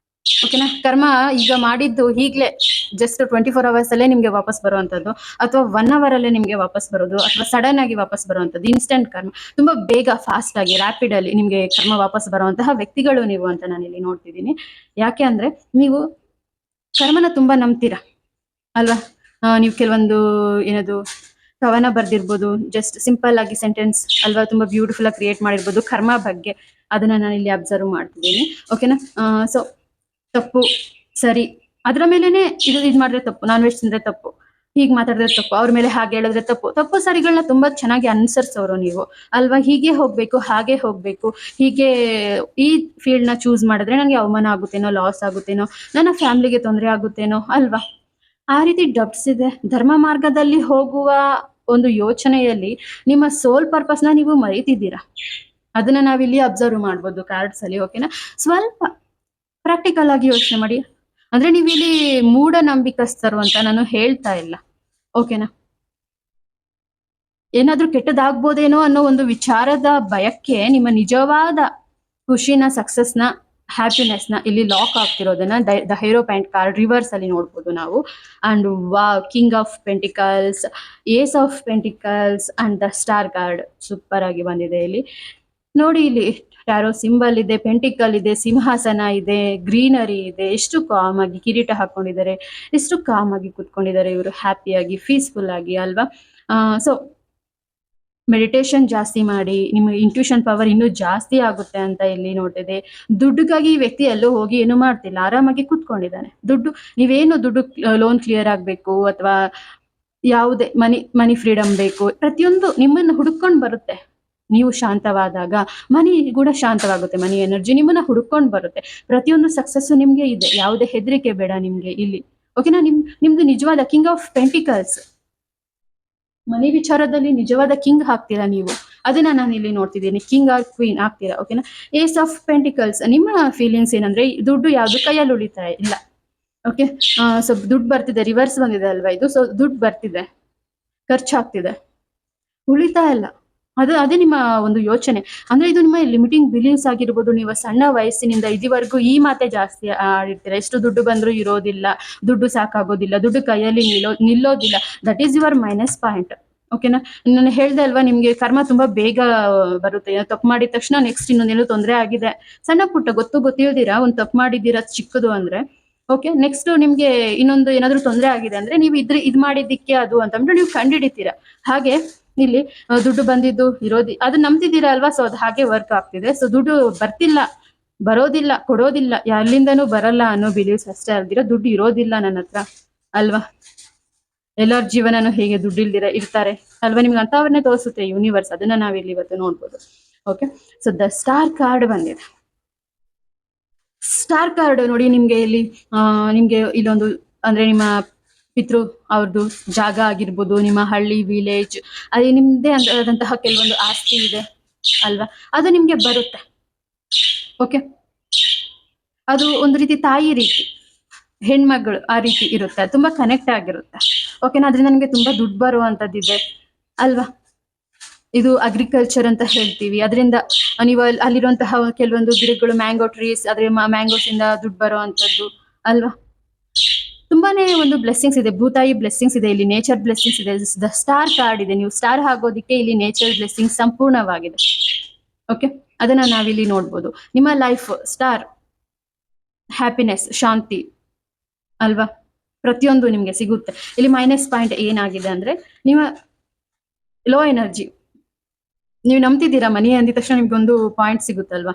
ಓಕೆನಾ? ಕರ್ಮ ಈಗ ಮಾಡಿದ್ದು ಈಗ್ಲೇ ಜಸ್ಟ್ 24 ಅವರ್ಸ್ ಅಲ್ಲೇ ನಿಮ್ಗೆ ವಾಪಸ್ ಬರುವಂತದ್ದು, ಅಥವಾ 1 ಅವರ್ ಅಲ್ಲೇ ನಿಮ್ಗೆ ವಾಪಸ್ ಬರೋದು, ಅಥವಾ ಸಡನ್ ಆಗಿ ವಾಪಸ್ ಬರುವಂತದ್ದು, ಇನ್ಸ್ಟೆಂಟ್ ಕರ್ಮ. ತುಂಬಾ ಬೇಗ, ಫಾಸ್ಟ್ ಆಗಿ, ರ್ಯಾಪಿಡ್ ಅಲ್ಲಿ ನಿಮ್ಗೆ ಕರ್ಮ ವಾಪಸ್ ಬರುವಂತಹ ವ್ಯಕ್ತಿಗಳು ನೀವು ಅಂತ ನಾನು ಇಲ್ಲಿ ನೋಡ್ತಿದ್ದೀನಿ. ಯಾಕೆ ಅಂದ್ರೆ, ನೀವು ಕರ್ಮನ ತುಂಬಾ ನಂಬ್ತೀರಾ ಅಲ್ವಾ? ನೀವು ಕೆಲವೊಂದು ಏನದು ಕವನ ಬರ್ದಿರ್ಬೋದು, ಜಸ್ಟ್ ಸಿಂಪಲ್ ಆಗಿ ಸೆಂಟೆನ್ಸ್ ಅಲ್ವಾ, ತುಂಬಾ ಬ್ಯೂಟಿಫುಲ್ ಆಗಿ ಕ್ರಿಯೇಟ್ ಮಾಡಿರ್ಬೋದು ಕರ್ಮ ಬಗ್ಗೆ. ಅದನ್ನ ನಾನು ಇಲ್ಲಿ ಅಬ್ಸರ್ವ್ ಮಾಡ್ತಿದ್ದೀನಿ. ಓಕೆನಾ? ಸೊ ತಪ್ಪು ಸರಿ ಅದ್ರ ಮೇಲೆನೆ, ಇದು ಮಾಡಿದ್ರೆ ತಪ್ಪು, ನಾನ್ ವೆಜ್ ತಿಂದ್ರೆ ತಪ್ಪು, ಹೀಗೆ ಮಾತಾಡಿದ್ರೆ ತಪ್ಪು, ಅವ್ರ ಮೇಲೆ ಹಾಗೆ ಹೇಳಿದ್ರೆ ತಪ್ಪು ಸರಿಗಳನ್ನ ತುಂಬಾ ಚೆನ್ನಾಗಿ ಅನುಸರಿಸೋರು ನೀವು ಅಲ್ವಾ? ಹೀಗೆ ಹೋಗ್ಬೇಕು, ಹಾಗೆ ಹೋಗ್ಬೇಕು, ಹೀಗೆ ಈ ಫೀಲ್ಡ್ ನ ಚೂಸ್ ಮಾಡಿದ್ರೆ ನನಗೆ ಅವಮಾನ ಆಗುತ್ತೇನೋ, ಲಾಸ್ ಆಗುತ್ತೇನೋ, ನನ್ನ ಫ್ಯಾಮಿಲಿಗೆ ತೊಂದರೆ ಆಗುತ್ತೇನೋ ಅಲ್ವಾ? ಆ ರೀತಿ ಡಬ್ಸ್ ಇದೆ. ಧರ್ಮ ಮಾರ್ಗದಲ್ಲಿ ಹೋಗುವ ಒಂದು ಯೋಚನೆಯಲ್ಲಿ ನಿಮ್ಮ ಸೋಲ್ ಪರ್ಪಸ್ ನ ನೀವು ಮರೀತಿದ್ದೀರಾ. ಅದನ್ನ ನಾವಿಲ್ಲಿ ಅಬ್ಸರ್ವ್ ಮಾಡ್ಬೋದು ಕಾರ್ಡ್ಸ್ ಅಲ್ಲಿ. ಓಕೆನಾ? ಸ್ವಲ್ಪ ಪ್ರಾಕ್ಟಿಕಲ್ ಆಗಿ ಯೋಚನೆ ಮಾಡಿ. ಅಂದ್ರೆ ನೀವು ಇಲ್ಲಿ ಮೂಢನಂಬಿಕಸ್ಥರು ಅಂತ ನಾನು ಹೇಳ್ತಾ ಇಲ್ಲ. ಓಕೆನಾ? ಏನಾದ್ರೂ ಕೆಟ್ಟದಾಗ್ಬೋದೇನೋ ಅನ್ನೋ ಒಂದು ವಿಚಾರದ ಭಯಕ್ಕೆ ನಿಮ್ಮ ನಿಜವಾದ ಖುಷಿನ, ಸಕ್ಸಸ್ನ, ಹ್ಯಾಪಿನೆಸ್ನ ಇಲ್ಲಿ ಲಾಕ್ ಆಗ್ತಿರೋದನ್ನ the hierophant card reverse ಅಲ್ಲಿ ನೋಡ್ಬೋದು ನಾವು. And king of pentacles, ace of pentacles and the star card super ಆಗಿ ಬಂದಿದೆ ಇಲ್ಲಿ ನೋಡಿ. ಇಲ್ಲಿ ಟ್ಯಾರೋ ಸಿಂಬಲ್ ಇದೆ, ಪೆಂಟಿಕಲ್ ಇದೆ, ಸಿಂಹಾಸನ ಇದೆ, ಗ್ರೀನರಿ ಇದೆ, ಎಷ್ಟು ಕಾಮ್ ಆಗಿ ಕಿರೀಟ ಹಾಕೊಂಡಿದ್ದಾರೆ, ಎಷ್ಟು ಕಾಮ್ ಆಗಿ ಕುತ್ಕೊಂಡಿದ್ದಾರೆ ಇವರು, ಹ್ಯಾಪಿಯಾಗಿ, ಪೀಸ್ಫುಲ್ ಆಗಿ ಅಲ್ವಾ? ಸೊ ಮೆಡಿಟೇಷನ್ ಜಾಸ್ತಿ ಮಾಡಿ, ನಿಮ್ಮ ಇಂಟ್ಯೂಷನ್ ಪವರ್ ಇನ್ನೂ ಜಾಸ್ತಿ ಆಗುತ್ತೆ ಅಂತ ಇಲ್ಲಿ ನೋಡ್ತಿದೆ. ದುಡ್ಡುಗಾಗಿ ಈ ವ್ಯಕ್ತಿ ಎಲ್ಲೂ ಹೋಗಿ ಏನು ಮಾಡ್ತಿಲ್ಲ, ಆರಾಮಾಗಿ ಕುತ್ಕೊಂಡಿದ್ದಾನೆ. ನೀವೇನು ದುಡ್ಡು ಲೋನ್ ಕ್ಲಿಯರ್ ಆಗ್ಬೇಕು, ಅಥವಾ ಯಾವುದೇ ಮನಿ ಫ್ರೀಡಮ್ ಬೇಕು, ಪ್ರತಿಯೊಂದು ನಿಮ್ಮನ್ನು ಹುಡುಕೊಂಡು ಬರುತ್ತೆ. ನೀವು ಶಾಂತವಾದಾಗ ಮನಿ ಕೂಡ ಶಾಂತವಾಗುತ್ತೆ. ಮನಿ ಎನರ್ಜಿ ನಿಮ್ಮನ್ನ ಹುಡ್ಕೊಂಡು ಬರುತ್ತೆ. ಪ್ರತಿಯೊಂದು ಸಕ್ಸಸ್ಸು ನಿಮ್ಗೆ ಇದೆ, ಯಾವುದೇ ಹೆದರಿಕೆ ಬೇಡ ನಿಮ್ಗೆ ಇಲ್ಲಿ. ಓಕೆನಾ? ನಿಮ್ದು ನಿಜವಾದ ಕಿಂಗ್ ಆಫ್ ಪೆಂಟಿಕಲ್ಸ್, ಮನಿ ವಿಚಾರದಲ್ಲಿ ನಿಜವಾದ ಕಿಂಗ್ ಆಗ್ತೀರಾ ನೀವು. ಅದನ್ನ ನಾನು ಇಲ್ಲಿ ನೋಡ್ತಿದ್ದೀನಿ, ಕಿಂಗ್ ಆರ್ ಕ್ವೀನ್ ಆಗ್ತೀರಾ. ಓಕೆನಾ? ಏಸ್ ಆಫ್ ಪೆಂಟಿಕಲ್ಸ್, ನಿಮ್ಮ ಫೀಲಿಂಗ್ಸ್ ಏನಂದ್ರೆ ದುಡ್ಡು ಯಾವ್ದು ಕೈಯಲ್ಲಿ ಉಳಿತಾಯ ಇಲ್ಲ. ಓಕೆ, ಸೊ ದುಡ್ಡು ಬರ್ತಿದೆ, ರಿವರ್ಸ್ ಬಂದಿದೆ ಅಲ್ವಾ ಇದು. ಸೊ ದುಡ್ಡು ಬರ್ತಿದೆ, ಖರ್ಚಾಗ್ತಿದೆ, ಉಳಿತಾಯ ಇಲ್ಲ. ಅದೇ ನಿಮ್ಮ ಒಂದು ಯೋಚನೆ. ಅಂದ್ರೆ ಇದು ನಿಮ್ಮ ಲಿಮಿಟಿಂಗ್ ಬಿಲೀವ್ಸ್ ಆಗಿರ್ಬೋದು. ನೀವು ಸಣ್ಣ ವಯಸ್ಸಿನಿಂದ ಇದುವರೆಗೂ ಈ ಮಾತೆ ಜಾಸ್ತಿ ಆಡಿರ್ತೀರ. ಎಷ್ಟು ದುಡ್ಡು ಬಂದ್ರೂ ಇರೋದಿಲ್ಲ, ದುಡ್ಡು ಸಾಕಾಗೋದಿಲ್ಲ, ದುಡ್ಡು ಕೈಯಲ್ಲಿ ನಿಲ್ಲೋದಿಲ್ಲ. That is your minus point. ಓಕೆನಾ? ನಾನು ಹೇಳ್ದೆ ಅಲ್ವಾ, ನಿಮ್ಗೆ ಕರ್ಮ ತುಂಬಾ ಬೇಗ ಬರುತ್ತೆ. ತಪ್ಪು ಮಾಡಿದ ತಕ್ಷಣ ನೆಕ್ಸ್ಟ್ ಇನ್ನೊಂದೇನೋ ತೊಂದರೆ ಆಗಿದೆ, ಸಣ್ಣ ಪುಟ್ಟ ಗೊತ್ತಿಲ್ದಿರಾ ಒಂದು ತಪ್ಪು ಮಾಡಿದ್ದೀರಾ ಚಿಕ್ಕದು ಅಂದ್ರೆ, ಓಕೆ, ನೆಕ್ಸ್ಟ್ ನಿಮ್ಗೆ ಇನ್ನೊಂದು ಏನಾದ್ರು ತೊಂದರೆ ಆಗಿದೆ ಅಂದ್ರೆ ನೀವು ಇದ್ ಮಾಡಿದ್ದಕ್ಕೆ ಅದು ಅಂತಂದ್ರೆ ನೀವು ಕಂಡುಹಿಡಿತೀರಾ. ಹಾಗೆ ಇಲ್ಲಿ ದುಡ್ಡು ಬಂದಿದ್ದು ಅದು ನಂಬ್ತಿದ್ದೀರಾ ಅಲ್ವಾ. ಸೊ ಅದು ಹಾಗೆ ವರ್ಕ್ ಆಗ್ತಿದೆ. ಸೊ ದುಡ್ಡು ಬರ್ತಿಲ್ಲ, ಬರೋದಿಲ್ಲ, ಕೊಡೋದಿಲ್ಲ, ಎಲ್ಲಿಂದನೂ ಬರಲ್ಲ ಅನ್ನೋ ಬಿಲೀವ್ಸ್ ಅಷ್ಟೇ ಅಲ್ದಿರ ದುಡ್ಡು ಇರೋದಿಲ್ಲ ನನ್ನ ಹತ್ರ ಅಲ್ವಾ. ಎಲ್ಲರ ಜೀವನನೂ ಹೇಗೆ ದುಡ್ಡಿಲ್ದಿರ ಇರ್ತಾರೆ ಅಲ್ವಾ. ನಿಮ್ಗೆ ಅಂತವನ್ನೇ ತೋರಿಸುತ್ತೆ ಯೂನಿವರ್ಸ್. ಅದನ್ನ ನಾವಿಲ್ಲಿ ಇವತ್ತು ನೋಡ್ಬೋದು. Okay, so the star card ಬಂದಿದೆ. ಸ್ಟಾರ್ ಕಾರ್ಡ್ ನೋಡಿ, ನಿಮ್ಗೆ ಇಲ್ಲಿ ನಿಮ್ಗೆ ಇಲ್ಲೊಂದು ಅಂದ್ರೆ ನಿಮ್ಮ ಪಿತೃ ಅವ್ರದ್ದು ಜಾಗ ಆಗಿರ್ಬೋದು, ನಿಮ್ಮ ಹಳ್ಳಿ ವಿಲೇಜ್, ಅದೇ ನಿಮ್ದೇ ಆದಂತಹ ಕೆಲವೊಂದು ಆಸ್ತಿ ಇದೆ ಅಲ್ವಾ, ಅದು ನಿಮ್ಗೆ ಬರುತ್ತೆ. ಓಕೆ, ಅದು ಒಂದು ರೀತಿ ತಾಯಿ ರೀತಿ, ಹೆಣ್ಮಗಳು ಆ ರೀತಿ ಇರುತ್ತೆ, ತುಂಬಾ ಕನೆಕ್ಟ್ ಆಗಿರುತ್ತೆ. ಓಕೆನಾ? ಅದರಿಂದ ನಿಮ್ಗೆ ತುಂಬಾ ದುಡ್ಡು ಬರುವಂತದ್ದಿದೆ ಅಲ್ವಾ. ಇದು ಅಗ್ರಿಕಲ್ಚರ್ ಅಂತ ಹೇಳ್ತೀವಿ. ಅದರಿಂದ ನೀವು ಅಲ್ಲಿರುವಂತಹ ಕೆಲವೊಂದು ಗಿಡಗಳು, ಮ್ಯಾಂಗೋ ಟ್ರೀಸ್, ಅದ್ರ ಮ್ಯಾಂಗೋಸ್ ಇಂದ ದುಡ್ಡು ಬರುವಂತದ್ದು ಅಲ್ವಾ. ತುಂಬಾನೇ ಒಂದು ಬ್ಲೆಸ್ಸಿಂಗ್ಸ್ ಇದೆ, ಭೂತಾಯಿ ಬ್ಲೆಸ್ಸಿಂಗ್ಸ್ ಇದೆ ಇಲ್ಲಿ, ನೇಚರ್ ಬ್ಲೆಸ್ಸಿಂಗ್ಸ್ ಇದೆ. ದ ಸ್ಟಾರ್ ಕಾರ್ಡ್ ಇದೆ. ನೀವು ಸ್ಟಾರ್ ಆಗೋದಿಕ್ಕೆ ಇಲ್ಲಿ ನೇಚರ್ ಬ್ಲೆಸ್ಸಿಂಗ್ ಸಂಪೂರ್ಣವಾಗಿದೆ. ಓಕೆ, ಅದನ್ನ ನಾವಿಲ್ಲಿ ನೋಡ್ಬೋದು. ನಿಮ್ಮ ಲೈಫ್ ಸ್ಟಾರ್, ಹ್ಯಾಪಿನೆಸ್, ಶಾಂತಿ ಅಲ್ವಾ, ಪ್ರತಿಯೊಂದು ನಿಮ್ಗೆ ಸಿಗುತ್ತೆ. ಇಲ್ಲಿ ಮೈನಸ್ ಪಾಯಿಂಟ್ ಏನಾಗಿದೆ ಅಂದ್ರೆ ನಿಮ್ಮ ಲೋ ಎನರ್ಜಿ. ನೀವು ನಂಬ್ತಿದ್ದೀರಾ, ಮನಿ ಅಂದಿದ ತಕ್ಷಣ ನಿಮ್ಗೊಂದು ಪಾಯಿಂಟ್ ಸಿಗುತ್ತಲ್ವಾ,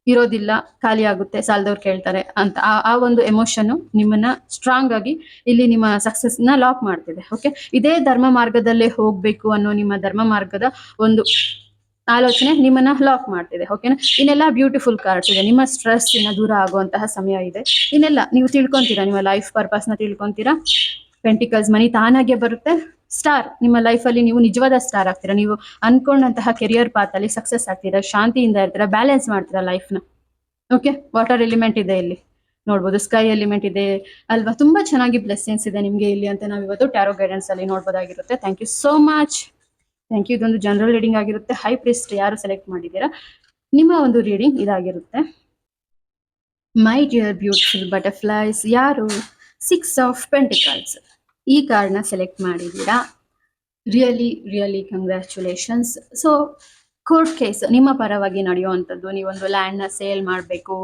ಇರೋದಿಲ್ಲ, ಖಾಲಿ ಆಗುತ್ತೆ, ಸಾಲದವ್ರು ಕೇಳ್ತಾರೆ ಅಂತ. ಆ ಒಂದು ಎಮೋಷನ್ ನಿಮ್ಮನ್ನ ಸ್ಟ್ರಾಂಗ್ ಆಗಿ ಇಲ್ಲಿ ನಿಮ್ಮ ಸಕ್ಸಸ್ ನ ಲಾಕ್ ಮಾಡ್ತಿದೆ. ಓಕೆ, ಇದೇ ಧರ್ಮ ಮಾರ್ಗದಲ್ಲೇ ಹೋಗ್ಬೇಕು ಅನ್ನೋ ನಿಮ್ಮ ಧರ್ಮ ಮಾರ್ಗದ ಒಂದು ಆಲೋಚನೆ ನಿಮ್ಮನ್ನ ಲಾಕ್ ಮಾಡ್ತಿದೆ. ಓಕೆನಾ? ಇನ್ನೆಲ್ಲ ಬ್ಯೂಟಿಫುಲ್ ಕಾರ್ಡ್ಸ್ ಇದೆ. ನಿಮ್ಮ ಸ್ಟ್ರೆಸ್ ಇನ್ನ ದೂರ ಆಗುವಂತಹ ಸಮಯ ಇದೆ. ಇನ್ನೆಲ್ಲ ನೀವು ತಿಳ್ಕೊಂತೀರಾ, ನಿಮ್ಮ ಲೈಫ್ ಪರ್ಪಸ್ ನ ತಿಳ್ಕೊಂತೀರಾ. ಪೆಂಟಿಕಲ್ಸ್, ಮನಿ ತಾನಾಗೆ ಬರುತ್ತೆ. ಸ್ಟಾರ್, ನಿಮ್ಮ ಲೈಫ್ ಅಲ್ಲಿ ನೀವು ನಿಜವಾದ ಸ್ಟಾರ್ ಆಗ್ತೀರಾ. ನೀವು ಅನ್ಕೊಂಡಂತಹ ಕೆರಿಯರ್ ಪಾತ್ ಅಲ್ಲಿ ಸಕ್ಸಸ್ ಆಗ್ತೀರಾ, ಶಾಂತಿಯಿಂದ ಇರ್ತೀರಾ, ಬ್ಯಾಲೆನ್ಸ್ ಮಾಡ್ತೀರಾ ಲೈಫ್ ನ. ಓಕೆ, ವಾಟರ್ ಎಲಿಮೆಂಟ್ ಇದೆ ಇಲ್ಲಿ ನೋಡ್ಬೋದು, ಸ್ಕೈ ಎಲಿಮೆಂಟ್ ಇದೆ ಅಲ್ವಾ. ತುಂಬಾ ಚೆನ್ನಾಗಿ ಬ್ಲೆಸ್ಸಿಂಗ್ಸ್ ಇದೆ ನಿಮ್ಗೆ ಇಲ್ಲಿ ಅಂತ ನಾವು ಇವತ್ತು ಟ್ಯಾರೋ ಗೈಡೆನ್ಸ್ ಅಲ್ಲಿ ನೋಡ್ಬೋದಾಗಿರುತ್ತೆ. Thank you so much. Thank you. ಇದೊಂದು ಜನರಲ್ ರೀಡಿಂಗ್ ಆಗಿರುತ್ತೆ. ಹೈ ಪ್ರಿಸ್ಟ್ ಯಾರು ಸೆಲೆಕ್ಟ್ ಮಾಡಿದ್ದೀರಾ, ನಿಮ್ಮ ಒಂದು ರೀಡಿಂಗ್ ಇದಾಗಿರುತ್ತೆ. ಮೈ ಡಿಯರ್ ಬ್ಯೂಟಿಫುಲ್ ಬಟರ್ಫ್ಲೈಸ್, ಯಾರು 6 ಆಫ್ ಪೆಂಟಿಕಲ್ಸ್ ಈ ಕಾರ್ಡ್ನ ಸೆಲೆಕ್ಟ್ ಮಾಡಿದ್ದೀರಾ, really congratulations. So court case ನಿಮ್ಮ ಪರವಾಗಿ ನಡೆಯುವಂಥದ್ದು. ನೀವೊಂದು ಲ್ಯಾಂಡ್ನ ಸೇಲ್ ಮಾಡಬೇಕು,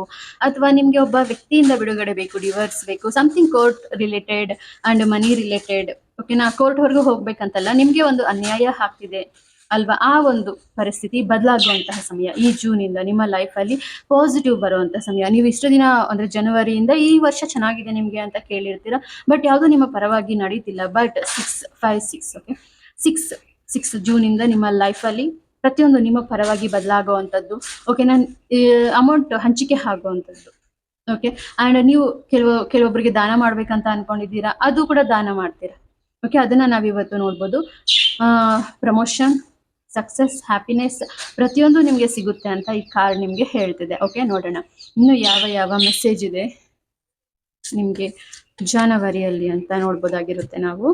ಅಥವಾ ನಿಮಗೆ ಒಬ್ಬ ವ್ಯಕ್ತಿಯಿಂದ ಬಿಡುಗಡೆ ಬೇಕು, ಡಿವೋರ್ಸ್ ಬೇಕು, something court related and money related. ಓಕೆನಾ? ಕೋರ್ಟ್ವರೆಗೂ ಹೋಗ್ಬೇಕಂತಲ್ಲ, ನಿಮಗೆ ಒಂದು ಅನ್ಯಾಯ ಆಗ್ತಿದೆ ಅಲ್ವಾ. ಆ ಒಂದು ಪರಿಸ್ಥಿತಿ ಬದಲಾಗುವಂತಹ ಸಮಯ ಈ ಜೂನಿಂದ ನಿಮ್ಮ ಲೈಫಲ್ಲಿ ಪಾಸಿಟಿವ್ ಬರುವಂತಹ ಸಮಯ. ನೀವು ಇಷ್ಟು ದಿನ ಅಂದ್ರೆ ಜನವರಿಯಿಂದ ಈ ವರ್ಷ ಚೆನ್ನಾಗಿದೆ ನಿಮಗೆ ಅಂತ ಕೇಳಿರ್ತೀರಾ, ಬಟ್ ಯಾವುದು ನಿಮ್ಮ ಪರವಾಗಿ ನಡೀತಿಲ್ಲ. ಬಟ್ 656 ಓಕೆ, 6 ಜೂನಿಂದ ನಿಮ್ಮ ಲೈಫಲ್ಲಿ ಪ್ರತಿಯೊಂದು ನಿಮ್ಮ ಪರವಾಗಿ ಬದಲಾಗುವಂಥದ್ದು. ಓಕೆನಾ? ಅಮೌಂಟ್ ಹಂಚಿಕೆ ಆಗುವಂಥದ್ದು. ಓಕೆ, ಅಂಡ್ ನೀವು ಕೆಲವೊಬ್ಬರಿಗೆ ದಾನ ಮಾಡ್ಬೇಕಂತ ಅನ್ಕೊಂಡಿದ್ದೀರಾ, ಅದು ಕೂಡ ದಾನ ಮಾಡ್ತೀರಾ. ಓಕೆ, ಅದನ್ನ ನಾವಿವತ್ತು ನೋಡ್ಬೋದು. ಪ್ರಮೋಷನ್, ಸಕ್ಸಸ್, ಹ್ಯಾಪಿನೆಸ್ ಪ್ರತಿಯೊಂದು ನಿಮಗೆ ಸಿಗುತ್ತೆ ಅಂತ ಈ ಕಾರ್ಡ್ ನಿಮ್ಗೆ ಹೇಳ್ತಿದೆ. ಓಕೆ, ನೋಡೋಣ ಇನ್ನು ಯಾವ ಮೆಸೇಜ್ ಇದೆ ನಿಮ್ಗೆ ಜನವರಿಯಲ್ಲಿ ಅಂತ ನೋಡ್ಬೋದಾಗಿರುತ್ತೆ ನಾವು.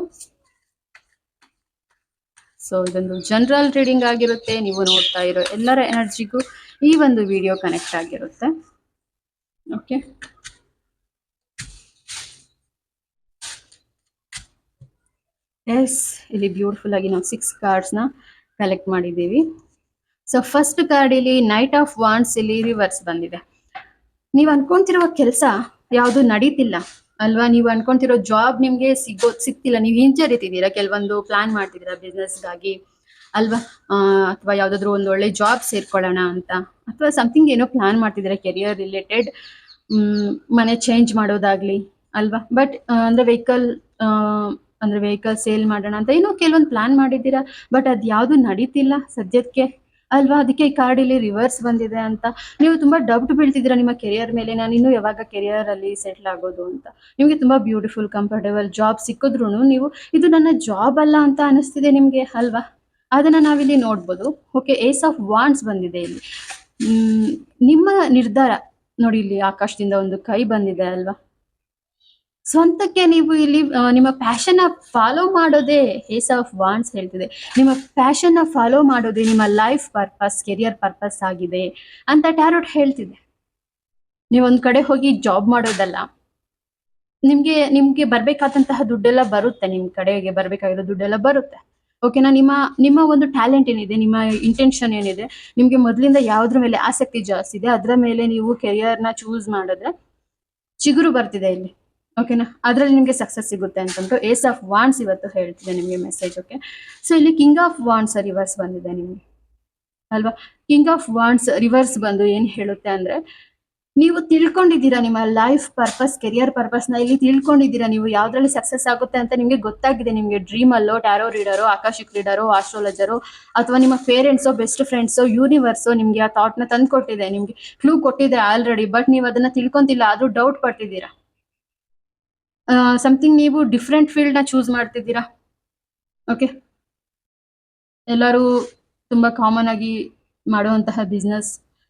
ಸೊ ಇದೊಂದು ಜನರಲ್ ರೀಡಿಂಗ್ ಆಗಿರುತ್ತೆ. ನೀವು ನೋಡ್ತಾ ಇರೋ ಎಲ್ಲರ ಎನರ್ಜಿಗೂ ಈ ಒಂದು ವಿಡಿಯೋ ಕನೆಕ್ಟ್ ಆಗಿರುತ್ತೆ. ಓಕೆ, ಎಸ್, ಇಲ್ಲಿ ಬ್ಯೂಟಿಫುಲ್ ಆಗಿ ನಾವು 6 ಕಾರ್ಡ್ಸ್ನ ಕಲೆಕ್ಟ್ ಮಾಡಿದ್ದೀವಿ. ಸೊ ಫಸ್ಟ್ ಕಾರ್ಡ್ ಇಲ್ಲಿ ನೈಟ್ ಆಫ್ ವಾಂಡ್ಸ್ ಇಲ್ಲಿ ರಿವರ್ಸ್ ಬಂದಿದೆ. ನೀವು ಅನ್ಕೊಂತಿರುವ ಕೆಲಸ ಯಾವುದು ನಡೀತಿಲ್ಲ ಅಲ್ವಾ. ನೀವು ಅನ್ಕೊಂತಿರೋ ಜಾಬ್ ನಿಮ್ಗೆ ಸಿಗ್ತಿಲ್ಲ, ನೀವು ಹಿಂಜರಿತಿದ್ದೀರಾ, ಕೆಲವೊಂದು ಪ್ಲಾನ್ ಮಾಡ್ತಿದ್ದೀರಾ ಬಿಸ್ನೆಸ್ಗಾಗಿ ಅಲ್ವಾ, ಅಥವಾ ಯಾವ್ದಾದ್ರು ಒಂದು ಒಳ್ಳೆ ಜಾಬ್ ಸೇರ್ಕೊಳ್ಳೋಣ ಅಂತ, ಅಥವಾ ಸಮಥಿಂಗ್ ಏನೋ ಪ್ಲಾನ್ ಮಾಡ್ತಿದ್ದೀರಾ ಕೆರಿಯರ್ ರಿಲೇಟೆಡ್, ಮನೆ ಚೇಂಜ್ ಮಾಡೋದಾಗ್ಲಿ ಅಲ್ವಾ. ಬಟ್ ಅಂದ್ರೆ ವೆಹಿಕಲ್ ಸೇಲ್ ಮಾಡೋಣ ಅಂತ ಏನೋ ಕೆಲವೊಂದು ಪ್ಲಾನ್ ಮಾಡಿದ್ದೀರಾ, ಬಟ್ ಅದು ಯಾವುದು ನಡೀತಿಲ್ಲ ಸದ್ಯಕ್ಕೆ ಅಲ್ವಾ? ಅದಕ್ಕೆ ಈ ಕಾರ್ಡ್ ಇಲ್ಲಿ ರಿವರ್ಸ್ ಬಂದಿದೆ ಅಂತ. ನೀವು ತುಂಬಾ ಡೌಟ್ ಬೀಳ್ತಿದ್ದೀರಾ ನಿಮ್ಮ ಕೆರಿಯರ್ ಮೇಲೆ. ನಾನು ಇನ್ನು ಯಾವಾಗ ಕೆರಿಯರ್ ಅಲ್ಲಿ ಸೆಟ್ಲ್ ಆಗೋದು ಅಂತ. ನಿಮ್ಗೆ ತುಂಬಾ ಬ್ಯೂಟಿಫುಲ್ ಕಂಫರ್ಟಬಲ್ ಜಾಬ್ ಸಿಕ್ಕಿದ್ರುನು ನೀವು ಇದು ನನ್ನ ಜಾಬ್ ಅಲ್ಲ ಅಂತ ಅನಿಸ್ತಿದೆ ನಿಮ್ಗೆ, ಅಲ್ವಾ? ಅದನ್ನ ನಾವಿಲ್ಲಿ ನೋಡ್ಬೋದು. ಓಕೆ, ಏಸ್ ಆಫ್ ವಾಂಡ್ಸ್ ಬಂದಿದೆ ಇಲ್ಲಿ. ಹ್ಮ್, ನಿಮ್ಮ ನಿರ್ಧಾರ ನೋಡಿ, ಇಲ್ಲಿ ಆಕಾಶದಿಂದ ಒಂದು ಕೈ ಬಂದಿದೆ ಅಲ್ವಾ? ಸ್ವಂತಕ್ಕೆ ನೀವು ಇಲ್ಲಿ ನಿಮ್ಮ ಪ್ಯಾಷನ್ ಫಾಲೋ ಮಾಡೋದೇ ಏಸ್ ಆಫ್ ವಾಂಡ್ಸ್ ಹೇಳ್ತಿದೆ. ನಿಮ್ಮ ಪ್ಯಾಷನ್ ಫಾಲೋ ಮಾಡೋದೇ ನಿಮ್ಮ ಲೈಫ್ ಪರ್ಪಸ್, ಕೆರಿಯರ್ ಪರ್ಪಸ್ ಆಗಿದೆ ಅಂತ ಟ್ಯಾರೋಟ್ ಹೇಳ್ತಿದೆ. ನೀವು ಒಂದ್ ಕಡೆ ಹೋಗಿ ಜಾಬ್ ಮಾಡೋದಲ್ಲ, ನಿಮ್ಗೆ ಬರ್ಬೇಕಾದಂತಹ ದುಡ್ಡೆಲ್ಲ ಬರುತ್ತೆ, ನಿಮ್ ಕಡೆಗೆ ಬರ್ಬೇಕಾಗಿರೋ ದುಡ್ಡೆಲ್ಲ ಬರುತ್ತೆ. ಓಕೆನಾ? ನಿಮ್ಮ ಒಂದು ಟ್ಯಾಲೆಂಟ್ ಏನಿದೆ, ನಿಮ್ಮ ಇಂಟೆನ್ಷನ್ ಏನಿದೆ, ನಿಮ್ಗೆ ಮೊದಲಿಂದ ಯಾವ್ದ್ರ ಮೇಲೆ ಆಸಕ್ತಿ ಜಾಸ್ತಿ ಇದೆ ಅದ್ರ ಮೇಲೆ ನೀವು ಕೆರಿಯರ್ನ ಚೂಸ್ ಮಾಡಿದ್ರೆ ಚಿಗುರು ಬರ್ತಿದೆ ಇಲ್ಲಿ. ಓಕೆನಾ? ಅದ್ರಲ್ಲಿ ನಿಮ್ಗೆ ಸಕ್ಸಸ್ ಸಿಗುತ್ತೆ ಅಂತಂದ್ರೆ ಏಸ್ ಆಫ್ ವಾಂಡ್ಸ್ ಇವತ್ತು ಹೇಳ್ತಿದೆ ನಿಮ್ಗೆ ಮೆಸೇಜ್. ಓಕೆ, ಸೊ ಇಲ್ಲಿ ಕಿಂಗ್ ಆಫ್ ವಾಂಡ್ಸ್ ರಿವರ್ಸ್ ಬಂದಿದೆ ನಿಮ್ಗೆ, ಅಲ್ವಾ? ಕಿಂಗ್ ಆಫ್ ವಾಂಡ್ಸ್ ರಿವರ್ಸ್ ಬಂದು ಏನ್ ಹೇಳುತ್ತೆ ಅಂದ್ರೆ, ನೀವು ತಿಳ್ಕೊಂಡಿದ್ದೀರಾ ನಿಮ್ಮ ಲೈಫ್ ಪರ್ಪಸ್, ಕೆರಿಯರ್ ಪರ್ಪಸ್ ನ ಇಲ್ಲಿ ತಿಳ್ಕೊಂಡಿದ್ದೀರಾ. ನೀವು ಯಾವ್ದ್ರಲ್ಲಿ ಸಕ್ಸಸ್ ಆಗುತ್ತೆ ಅಂತ ನಿಮ್ಗೆ ಗೊತ್ತಾಗಿದೆ. ನಿಮ್ಗೆ ಡ್ರೀಮ್ ಅಲ್ಲೋ, ಟ್ಯಾರೋ ರೀಡರೋ, ಆಕಾಶಿಕ್ ರೀಡರೋ, ಆಸ್ಟ್ರಾಲಜರೋ, ಅಥವಾ ನಿಮ್ಮ ಪೇರೆಂಟ್ಸೋ, ಬೆಸ್ಟ್ ಫ್ರೆಂಡ್ಸೋ, ಯೂನಿವರ್ಸೋ ನಿಮ್ಗೆ ಆ ಥಾಟ್ ನ ತಂದ್ಕೊಟ್ಟಿದೆ, ನಿಮ್ಗೆ ಕ್ಲೂ ಕೊಟ್ಟಿದೆ ಆಲ್ರೆಡಿ. ಬಟ್ ನೀವು ಅದನ್ನ ತಿಳ್ಕೊಂತಿಲ್ಲ, ಆದ್ರೂ ಡೌಟ್ ಪಡ್ತಿದ್ದೀರಾ. ಸಮಥಿಂಗ್ ನೀವು ಡಿಫ್ರೆಂಟ್ ಫೀಲ್ಡ್ ನ ಚೂಸ್ ಮಾಡ್ತಿದ್ದೀರಾ. ಓಕೆ, ಎಲ್ಲರೂ ತುಂಬಾ ಕಾಮನ್ ಆಗಿ ಮಾಡುವಂತಹ ಬಿಸ್ನೆಸ್,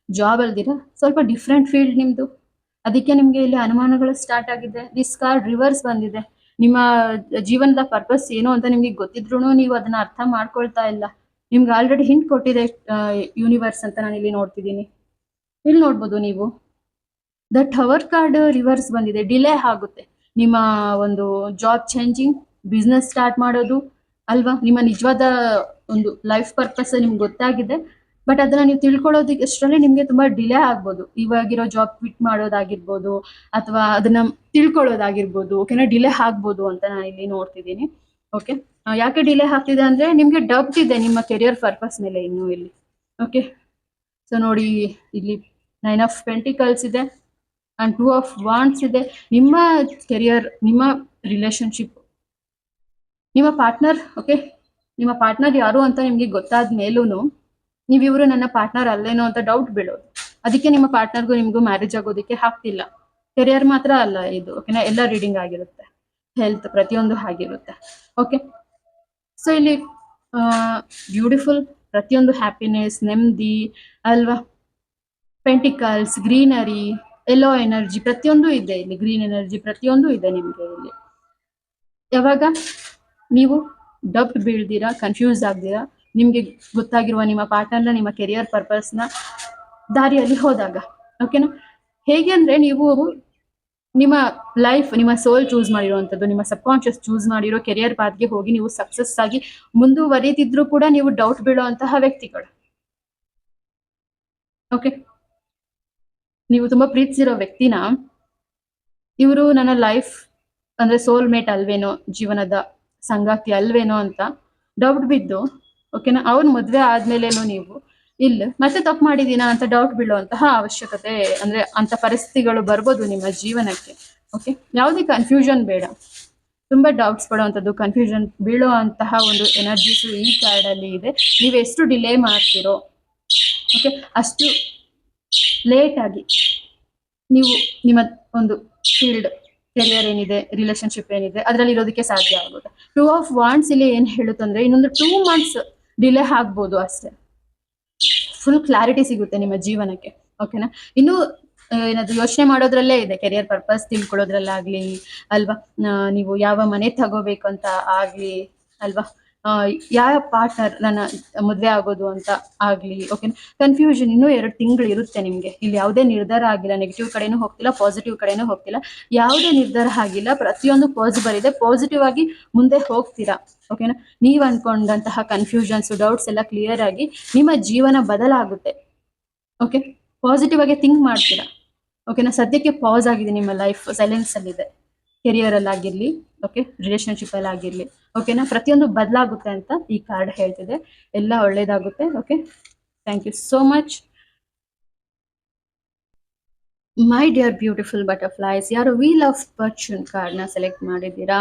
ಜಾಬ್ ಅಲ್ದಿರ ಸ್ವಲ್ಪ ಡಿಫ್ರೆಂಟ್ ಫೀಲ್ಡ್ ನಿಮ್ದು. ಅದಕ್ಕೆ ನಿಮ್ಗೆ ಇಲ್ಲಿ ಅನುಮಾನಗಳು ಸ್ಟಾರ್ಟ್ ಆಗಿದೆ. ದಿಸ್ ಕಾರ್ಡ್ ರಿವರ್ಸ್ ಬಂದಿದೆ. ನಿಮ್ಮ ಜೀವನದ ಪರ್ಪಸ್ ಏನು ಅಂತ ನಿಮ್ಗೆ ಗೊತ್ತಿದ್ರು ನೀವು ಅದನ್ನ ಅರ್ಥ ಮಾಡ್ಕೊಳ್ತಾ ಇಲ್ಲ. ನಿಮ್ಗೆ ಆಲ್ರೆಡಿ ಹಿಂಟ್ ಕೊಟ್ಟಿದೆ ಯೂನಿವರ್ಸ್ ಅಂತ ನಾನು ಇಲ್ಲಿ ನೋಡ್ತಿದ್ದೀನಿ. ಇಲ್ಲಿ ನೋಡ್ಬೋದು ನೀವು, ದ ಟವರ್ ಕಾರ್ಡ್ ರಿವರ್ಸ್ ಬಂದಿದೆ. ಡಿಲೇ ಆಗುತ್ತೆ ನಿಮ್ಮ ಒಂದು ಜಾಬ್ ಚೇಂಜಿಂಗ್, ಬಿಸ್ನೆಸ್ ಸ್ಟಾರ್ಟ್ ಮಾಡೋದು, ಅಲ್ವಾ? ನಿಮ್ಮ ನಿಜವಾದ ಒಂದು ಲೈಫ್ ಪರ್ಪಸ್ ನಿಮ್ಗೆ ಗೊತ್ತಾಗಿದೆ, ಬಟ್ ಅದನ್ನ ನೀವು ತಿಳ್ಕೊಳ್ಳೋದಕ್ಕೆ ಅಷ್ಟರಲ್ಲಿ ನಿಮ್ಗೆ ತುಂಬಾ ಡಿಲೇ ಆಗ್ಬೋದು. ಇವಾಗಿರೋ ಜಾಬ್ ಕ್ವಿಟ್ ಮಾಡೋದಾಗಿರ್ಬೋದು, ಅಥವಾ ಅದನ್ನ ತಿಳ್ಕೊಳ್ಳೋದಾಗಿರ್ಬೋದು. ಓಕೆನಾ? ಡಿಲೇ ಆಗ್ಬೋದು ಅಂತ ನಾನು ಇಲ್ಲಿ ನೋಡ್ತಿದ್ದೀನಿ. ಓಕೆ, ಯಾಕೆ ಡಿಲೇ ಆಗ್ತಿದೆ ಅಂದ್ರೆ ನಿಮ್ಗೆ ಡೌಟ್ ಇದೆ ನಿಮ್ಮ ಕೆರಿಯರ್ ಪರ್ಪಸ್ ಮೇಲೆ ಇನ್ನು ಇಲ್ಲಿ. ಓಕೆ, ಸೊ ನೋಡಿ, ಇಲ್ಲಿ 9 ಆಫ್ ಪೆಂಟಿಕಲ್ಸ್ ಇದೆ ಅಂಡ್ 2 ಆಫ್ ವಾಂಡ್ಸ್ ಇದೆ. ನಿಮ್ಮ ಕೆರಿಯರ್, ನಿಮ್ಮ ರಿಲೇಶನ್ಶಿಪ್, ನಿಮ್ಮ ಪಾರ್ಟ್ನರ್, ಓಕೆ, ನಿಮ್ಮ ಪಾರ್ಟ್ನರ್ ಯಾರು ಅಂತ ನಿಮ್ಗೆ ಗೊತ್ತಾದ ಮೇಲೂನು ನೀವು ಇವರು ನನ್ನ ಪಾರ್ಟ್ನರ್ ಅಲ್ಲೇನೋ ಅಂತ ಡೌಟ್ ಬೀಳೋದು. ಅದಕ್ಕೆ ನಿಮ್ಮ ಪಾರ್ಟ್ನರ್ಗೂ ನಿಮ್ಗೂ ಮ್ಯಾರೇಜ್ ಆಗೋದಕ್ಕೆ ಆಗ್ತಿಲ್ಲ. ಕೆರಿಯರ್ ಮಾತ್ರ ಅಲ್ಲ ಇದು, ಓಕೆನಾ? ಎಲ್ಲ ರೀಡಿಂಗ್ ಆಗಿರುತ್ತೆ, ಹೆಲ್ತ್ ಪ್ರತಿಯೊಂದು ಆಗಿರುತ್ತೆ. ಓಕೆ, ಸೊ ಇಲ್ಲಿ ಬ್ಯೂಟಿಫುಲ್, ಪ್ರತಿಯೊಂದು ಹ್ಯಾಪಿನೆಸ್, ನೆಮ್ಮದಿ, ಅಲ್ವಾ? ಪೆಂಟಿಕಲ್ಸ್, ಗ್ರೀನರಿ, ಎಲ್ಲೋ ಎನರ್ಜಿ ಪ್ರತಿಯೊಂದು ಇದೆ ಇಲ್ಲಿ. ಗ್ರೀನ್ ಎನರ್ಜಿ ಪ್ರತಿಯೊಂದು ಇದೆ ನಿಮ್ಗೆ ಇಲ್ಲಿ. ಯಾವಾಗ ನೀವು ಡೌಟ್ ಬೀಳ್ದಿರಾ, ಕನ್ಫ್ಯೂಸ್ ಆಗ್ದಿರಾ, ನಿಮ್ಗೆ ಗೊತ್ತಾಗಿರುವ ನಿಮ್ಮ ಪಾರ್ಟ್ನರ್ನ, ನಿಮ್ಮ ಕೆರಿಯರ್ ಪರ್ಪಸ್ನ ದಾರಿಯಲ್ಲಿ ಹೋದಾಗ, ಓಕೆನಾ? ಹೇಗೆ ಅಂದ್ರೆ ನೀವು ನಿಮ್ಮ ಲೈಫ್, ನಿಮ್ಮ ಸೋಲ್ ಚೂಸ್ ಮಾಡಿರುವಂಥದ್ದು, ನಿಮ್ಮ ಸಬ್ ಕಾನ್ಶಿಯಸ್ ಚೂಸ್ ಮಾಡಿರೋ ಕೆರಿಯರ್ ಪಾತ್ಗೆ ಹೋಗಿ ನೀವು ಸಕ್ಸಸ್ ಆಗಿ ಮುಂದುವರಿತಿದ್ರು ಕೂಡ ನೀವು ಡೌಟ್ ಬೀಳುವಂತಹ ವ್ಯಕ್ತಿಗಳು. ಓಕೆ, ನೀವು ತುಂಬಾ ಪ್ರೀತಿಸಿರೋ ವ್ಯಕ್ತಿನ ಇವರು ನನ್ನ ಲೈಫ್ ಅಂದ್ರೆ ಸೋಲ್ ಮೇಟ್ ಅಲ್ವೇನೋ, ಜೀವನದ ಸಂಗಾತಿ ಅಲ್ವೇನೋ ಅಂತ ಡೌಟ್ ಬಿದ್ದು, ಓಕೆನಾ, ಅವ್ನ ಮದ್ವೆ ಆದ್ಮೇಲೇನೋ ನೀವು ಇಲ್ಲ ಮತ್ತೆ ತಪ್ಪು ಮಾಡಿದೀನಾ ಅಂತ ಡೌಟ್ ಬೀಳುವಂತಹ ಅವಶ್ಯಕತೆ, ಅಂದ್ರೆ ಅಂತ ಪರಿಸ್ಥಿತಿಗಳು ಬರ್ಬೋದು ನಿಮ್ಮ ಜೀವನಕ್ಕೆ. ಓಕೆ, ಯಾವುದೇ ಕನ್ಫ್ಯೂಷನ್ ಬೇಡ. ತುಂಬಾ ಡೌಟ್ಸ್ ಪಡುವಂಥದ್ದು, ಕನ್ಫ್ಯೂಷನ್ ಬೀಳುವಂತಹ ಒಂದು ಎನರ್ಜೀಸು ಈ ಕಾರ್ಡ್ ಅಲ್ಲಿ ಇದೆ. ನೀವು ಎಷ್ಟು ಡಿಲೇ ಮಾಡ್ತೀರೋ, ಓಕೆ, ಅಷ್ಟು ಲೇಟ್ ಆಗಿ ನೀವು ನಿಮ್ಮ ಒಂದು ಫೀಲ್ಡ್, ಕೆರಿಯರ್ ಏನಿದೆ, ರಿಲೇಶನ್ಶಿಪ್ ಏನಿದೆ, ಅದರಲ್ಲಿ ಇರೋದಕ್ಕೆ ಸಾಧ್ಯ ಆಗುತ್ತೆ. 2 ಆಫ್ ವಾಂಡ್ಸ್ ಇಲ್ಲಿ ಏನ್ ಹೇಳುತ್ತಂದ್ರೆ ಇನ್ನೊಂದು 2 months ಡಿಲೇ ಆಗ್ಬೋದು ಅಷ್ಟೇ. ಫುಲ್ ಕ್ಲಾರಿಟಿ ಸಿಗುತ್ತೆ ನಿಮ್ಮ ಜೀವನಕ್ಕೆ. ಓಕೆನಾ? ಇನ್ನು ಏನಾದ್ರು ಯೋಚನೆ ಮಾಡೋದ್ರಲ್ಲೇ ಇದೆ, ಕೆರಿಯರ್ ಪರ್ಪಸ್ ತಿಳ್ಕೊಳ್ಳೋದ್ರಲ್ಲಾಗ್ಲಿ, ಅಲ್ವಾ? ನೀವು ಯಾವ ಮನೆ ತಗೋಬೇಕು ಅಂತ ಆಗ್ಲಿ, ಅಲ್ವಾ? ಯಾವ ಪಾರ್ಟ್ನರ್ ನನ್ನ ಮದ್ವೆ ಆಗೋದು ಅಂತ ಆಗ್ಲಿ. ಓಕೆನಾ? ಕನ್ಫ್ಯೂಷನ್ ಇನ್ನೂ 2 ತಿಂಗಳು ಇರುತ್ತೆ ನಿಮ್ಗೆ. ಇಲ್ಲಿ ಯಾವುದೇ ನಿರ್ಧಾರ ಆಗಿಲ್ಲ, ನೆಗೆಟಿವ್ ಕಡೆನೂ ಹೋಗ್ತಿಲ್ಲ, ಪಾಸಿಟಿವ್ ಕಡೆನೂ ಹೋಗ್ತಿಲ್ಲ. ಯಾವುದೇ ನಿರ್ಧಾರ ಆಗಿಲ್ಲ, ಪ್ರತಿಯೊಂದು ಪಾಸಿಬಲ್ ಇದೆ. ಪಾಸಿಟಿವ್ ಆಗಿ ಮುಂದೆ ಹೋಗ್ತೀರಾ. ಓಕೆನಾ? ನೀವ್ ಅನ್ಕೊಂಡಂತಹ ಕನ್ಫ್ಯೂಷನ್ಸ್, ಡೌಟ್ಸ್ ಎಲ್ಲ ಕ್ಲಿಯರ್ ಆಗಿ ನಿಮ್ಮ ಜೀವನ ಬದಲಾಗುತ್ತೆ. ಓಕೆ, ಪಾಸಿಟಿವ್ ಆಗಿ ಥಿಂಕ್ ಮಾಡ್ತೀರಾ. ಓಕೆನಾ? ಸದ್ಯಕ್ಕೆ ಪಾಸ್ ಆಗಿದೆ ನಿಮ್ಮ ಲೈಫ್, ಸೈಲೆನ್ಸ್ ಅಲ್ಲಿದೆ. ಕೆರಿಯರ್ ಅಲ್ಲಿ ಆಗಿರ್ಲಿ, ಓಕೆ, ರಿಲೇಶನ್ಶಿಪ್ ಅಲ್ಲಿ ಆಗಿರ್ಲಿ, ಓಕೆನಾ? ಪ್ರತಿಯೊಂದು ಬದಲಾಗುತ್ತೆ ಅಂತ ಈ ಕಾರ್ಡ್ ಹೇಳ್ತಿದೆ. ಎಲ್ಲ ಒಳ್ಳೇದಾಗುತ್ತೆ. Okay, thank you so much my dear beautiful butterflies. ಯಾರು ವೀಲ್ ಆಫ್ ಫಾರ್ಚೂನ್ ಕಾರ್ಡ್ ನ ಸೆಲೆಕ್ಟ್ ಮಾಡಿದ್ದೀರಾ?